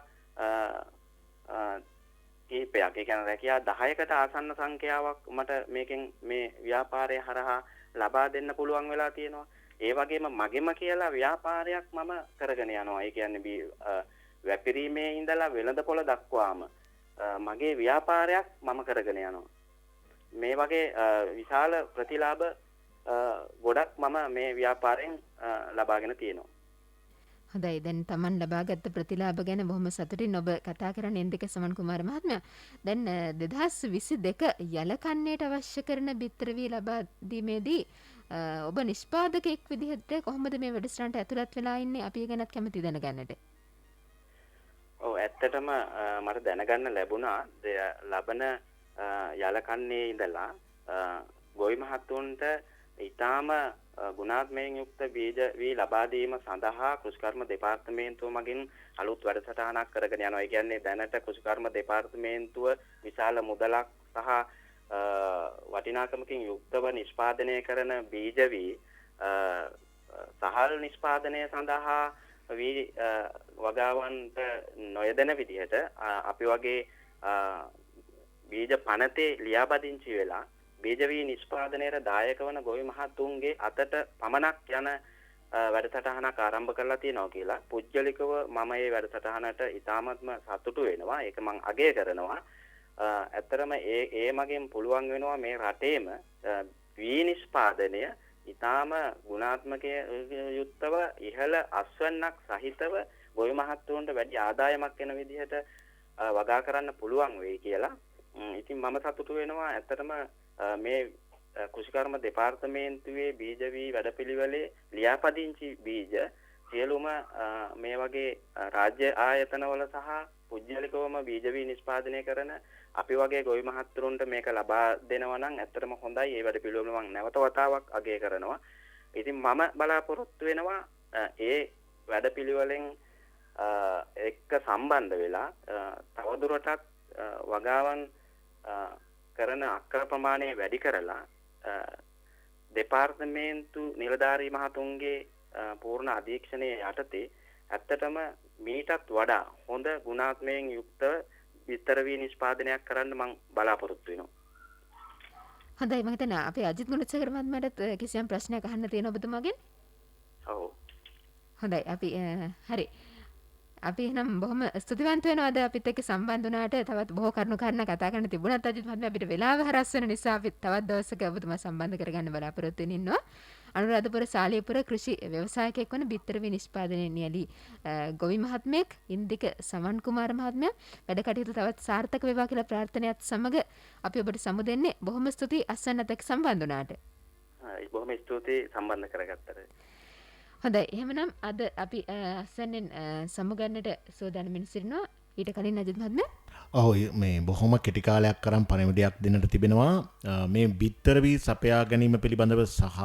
කීපයක්, ඒ කියන්නේ රැකියා 10කට ආසන්න සංඛ්‍යාවක් මට මේකෙන් මේ ව්‍යාපාරය හරහා ලබා දෙන්න පුළුවන් වෙලා තියෙනවා. ඒ වගේම මගෙම කියලා ව්‍යාපාරයක් මම කරගෙන යනවා. ඒ කියන්නේ වැපිරීමේ ඉඳලා වෙළඳපොළ දක්වාම මගේ ව්‍යාපාරයක් මම කරගෙන යනවා. මේ වගේ විශාල ප්‍රතිලාභ ගොඩක් මම මේ ව්‍යාපාරයෙන් ලබාගෙන තියෙනවා. හොඳයි දැන් Taman ලබාගත් ප්‍රතිලාභ ගැන බොහොම සතුටින් ඔබ කතා කරන්නේ එන්දික සමන් කුමාර මහත්මයා. දැන් 2022 යලකන්නේට අවශ්‍ය කරන බිත්තර වී ලබා දීමේදී ඔබ නිෂ්පාදකයෙක් විදිහට කොහොමද මේ වැඩසටහනට ඇතුළත් වෙලා ඉන්නේ? අපි ගැනත් කැමති දැනගන්නට. ඔව් ඇත්තටම මට දැනගන්න ලැබුණා ලබන යලකන්නේ ඉඳලා ගොවි මහත්තුන්ට ඊටාම ගුණාත්මයෙන් යුක්ත බීජ වී ලබා දීම සඳහා කෘෂිකර්ම දෙපාර්තමේන්තුව මගින් අලුත් වැඩසටහනක් කරගෙන යනවා. ඒ කියන්නේ දැනට කෘෂිකර්ම දෙපාර්තමේන්තුව විශාල මුදලක් සහ වටිනාකමකින් යුක්තව නිෂ්පාදනය කරන බීජ වී සහල් නිෂ්පාදනය සඳහා වී වගාවන්ට නොයදෙන විදිහට අපි වගේ බීජ පනතේ ලියාපදිංචි වෙලා බීජ වී නිෂ්පාදනයේ දායක වන ගොවි මහතුන්ගේ අතට පමණක් යන වැඩසටහනක් ආරම්භ කරලා තියෙනවා කියලා පුජ්‍යලිකව මම මේ වැඩසටහනට ඉතාමත්ම සතුටු වෙනවා. ඒක මම අගය කරනවා. ඇත්තරම ඒ මගෙන් පුළුවන් වෙනවා මේ රටේම වී නිෂ්පාදනය ඉතාම ගුණාත්මක යුක්තව ඉහළ අස්වැන්නක් සහිතව ගොවි මහත්තුන්ට වැඩි ආදායමක් වෙන විදිහට වගා කරන්න පුළුවන් වෙයි කියලා. ඉතින් මම සතුටු වෙනවා. ඇත්තටම මේ කෘෂිකර්ම දෙපාර්තමේන්තුවේ බීජ වී වැඩපිළිවෙලේ ලියාපදිංචි බීජ සියලුම මේ වගේ රාජ්‍ය ආයතනවල සහ පුජ්‍යලිකවම බීජ වී නිෂ්පාදනය කරන අපි වගේ ගොවි මහත්තුරුන්ට මේක ලබා දෙනවා නම් ඇත්තටම හොඳයි. ඒ වැඩපිළිවෙල මම නැවත වතාවක් අගය කරනවා. ඉතින් මම බලාපොරොත්තු වෙනවා ඒ වැඩපිළිවෙලෙන් එක්ක සම්බන්ධ වෙලා තවදුරටත් වගාවන් කරන අක්කර ප්‍රමාණය වැඩි කරලා දෙපාර්තමේන්තු නිලධාරී මහතුන්ගේ පූර්ණ අධීක්ෂණයේ යටතේ ඇත්තටම මීටත් වඩා හොඳ ගුණාත්මයෙන් යුක්ත බිත්තර වී නිෂ්පාදනයක් කරන්න මම බලාපොරොත්තු වෙනවා. හොඳයි මම හිතනවා අපේ අජිත් ගුණසේකර මහත්මයාට කිසියම් ප්‍රශ්නයක් අහන්න තියෙනවා ඔබතුමාගෙන්? ඔව්. හොඳයි අපි හරි. අපි එහෙනම් බොහොම ස්තුතිවන්ත වෙනවා අද අපිත් එක්ක සම්බන්ධ වුණාට. තවත් බොහෝ කරුණු කාරණා කතා කරන්න තිබුණත් අජිත් මහත්මයා අපිට වෙලාව හරස් වෙන නිසා අපි තවත් දවසක ඔබතුමා සම්බන්ධ කරගන්න බලාපොරොත්තු වෙමින් ඉන්නවා. අනුරාධපුර සාලියපුර කෘෂි ව්‍යවසායකයෙක් වන බිත්තර වී නිෂ්පාදනයේ නියැලී ගොවි මහත්මයෙක් ඉන්දික සමන් කුමාර මහත්මයා වැඩ කටයුතු තවත් සාර්ථක වේවා කියලා ප්‍රාර්ථනාවත් සමග අපි ඔබට සමු දෙන්නේ. බොහොම ස්තුතියි අස්වැන්නත් එක්ක සම්බන්ධ වුණාට. හරි බොහොම ස්තුතියි සම්බන්ධ කරගත්තට. හොඳයි එහෙමනම් අද අපි අස්වැන්නෙන් සමුගන්නට සූදානම්ින් සිටිනවා. ඊට කලින් අජිත් මහත්මයා ඔව් මේ බොහොම කෙටි කාලයක් කරන් පණිවිඩයක් දෙන්නට තිබෙනවා. මේ බිත්තර වී සපයා ගැනීම පිළිබඳව සහ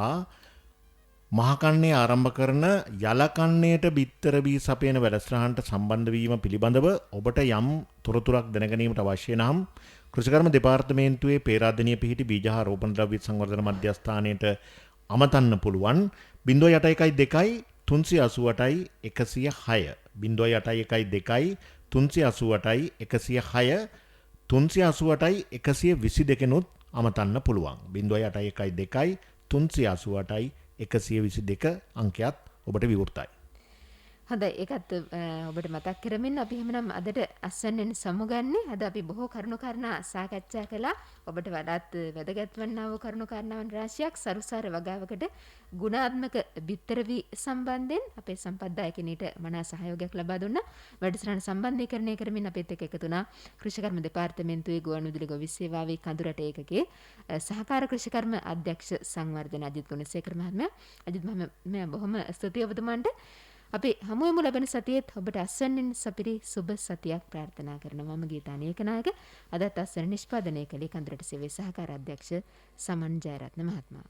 මහකන්නේ ආරම්භ කරන යලකන්නේට බිත්තර වී සපයන වැඩසටහනට සම්බන්ධ වීම පිළිබඳව ඔබට යම් තොරතුරක් දැනගැනීමට අවශ්‍ය නම් කෘෂිකර්ම දෙපාර්තමේන්තුවේ පේරාදෙණිය පිහිටි බීජ හා රෝපණ ද්‍රව්‍ය සංවර්ධන මධ්‍යස්ථානයට අමතන්න පුළුවන් 0.81 388 106 0.81 388යි 106 388යි 122 අමතන්න පුළුවන්. 0812 388යි 122 අංකයත් ඔබට විවෘතයි. හොඳයි ඒකත් ඔබට මතක් කරමින් අපි එහෙමනම් අදට අස්වැන්නෙන් සමුගන්නේ. අද අපි බොහෝ කරුණු කාරණා සාකච්ඡා කළා. ඔබට වඩාත් වැදගත් වන්නා වූ කරුණු කාරණාවන් රාශියක් සරුසාර වගාවකට ගුණාත්මක බිත්තර වී සම්බන්ධයෙන් අපේ සම්පත්දායකනීට මනා සහයෝගයක් ලබා දුන්නා. වැඩසටහන සම්බන්ධීකරණය කරමින් අපිත් එක්ක එකතු වුණා කෘෂිකර්ම දෙපාර්තමේන්තුවේ ගුවන්විදුලි ගොවි සේවාවේ කඳුරට ඒකකයේ සහකාර කෘෂිකර්ම අධ්‍යක්ෂ සංවර්ධන අජිත් ගුණසේකර මහත්මයා. අජිත් මහත්මයා බොහොම ස්තුතියි ඔබතුමාන්ට. අපි හමුවෙමු ලබන සතියේත් ඔබට අස්වැන්නෙන් සපිරි සුබ සතියක් ප්‍රාර්ථනා කරනවා. මම ගීතා නේකනායක. අදත් අස්වැන්න නිෂ්පාදනය කළේ කඳුරට සේවයේ සහකාර අධ්‍යක්ෂ සමන් ජයරත්න මහත්මයා.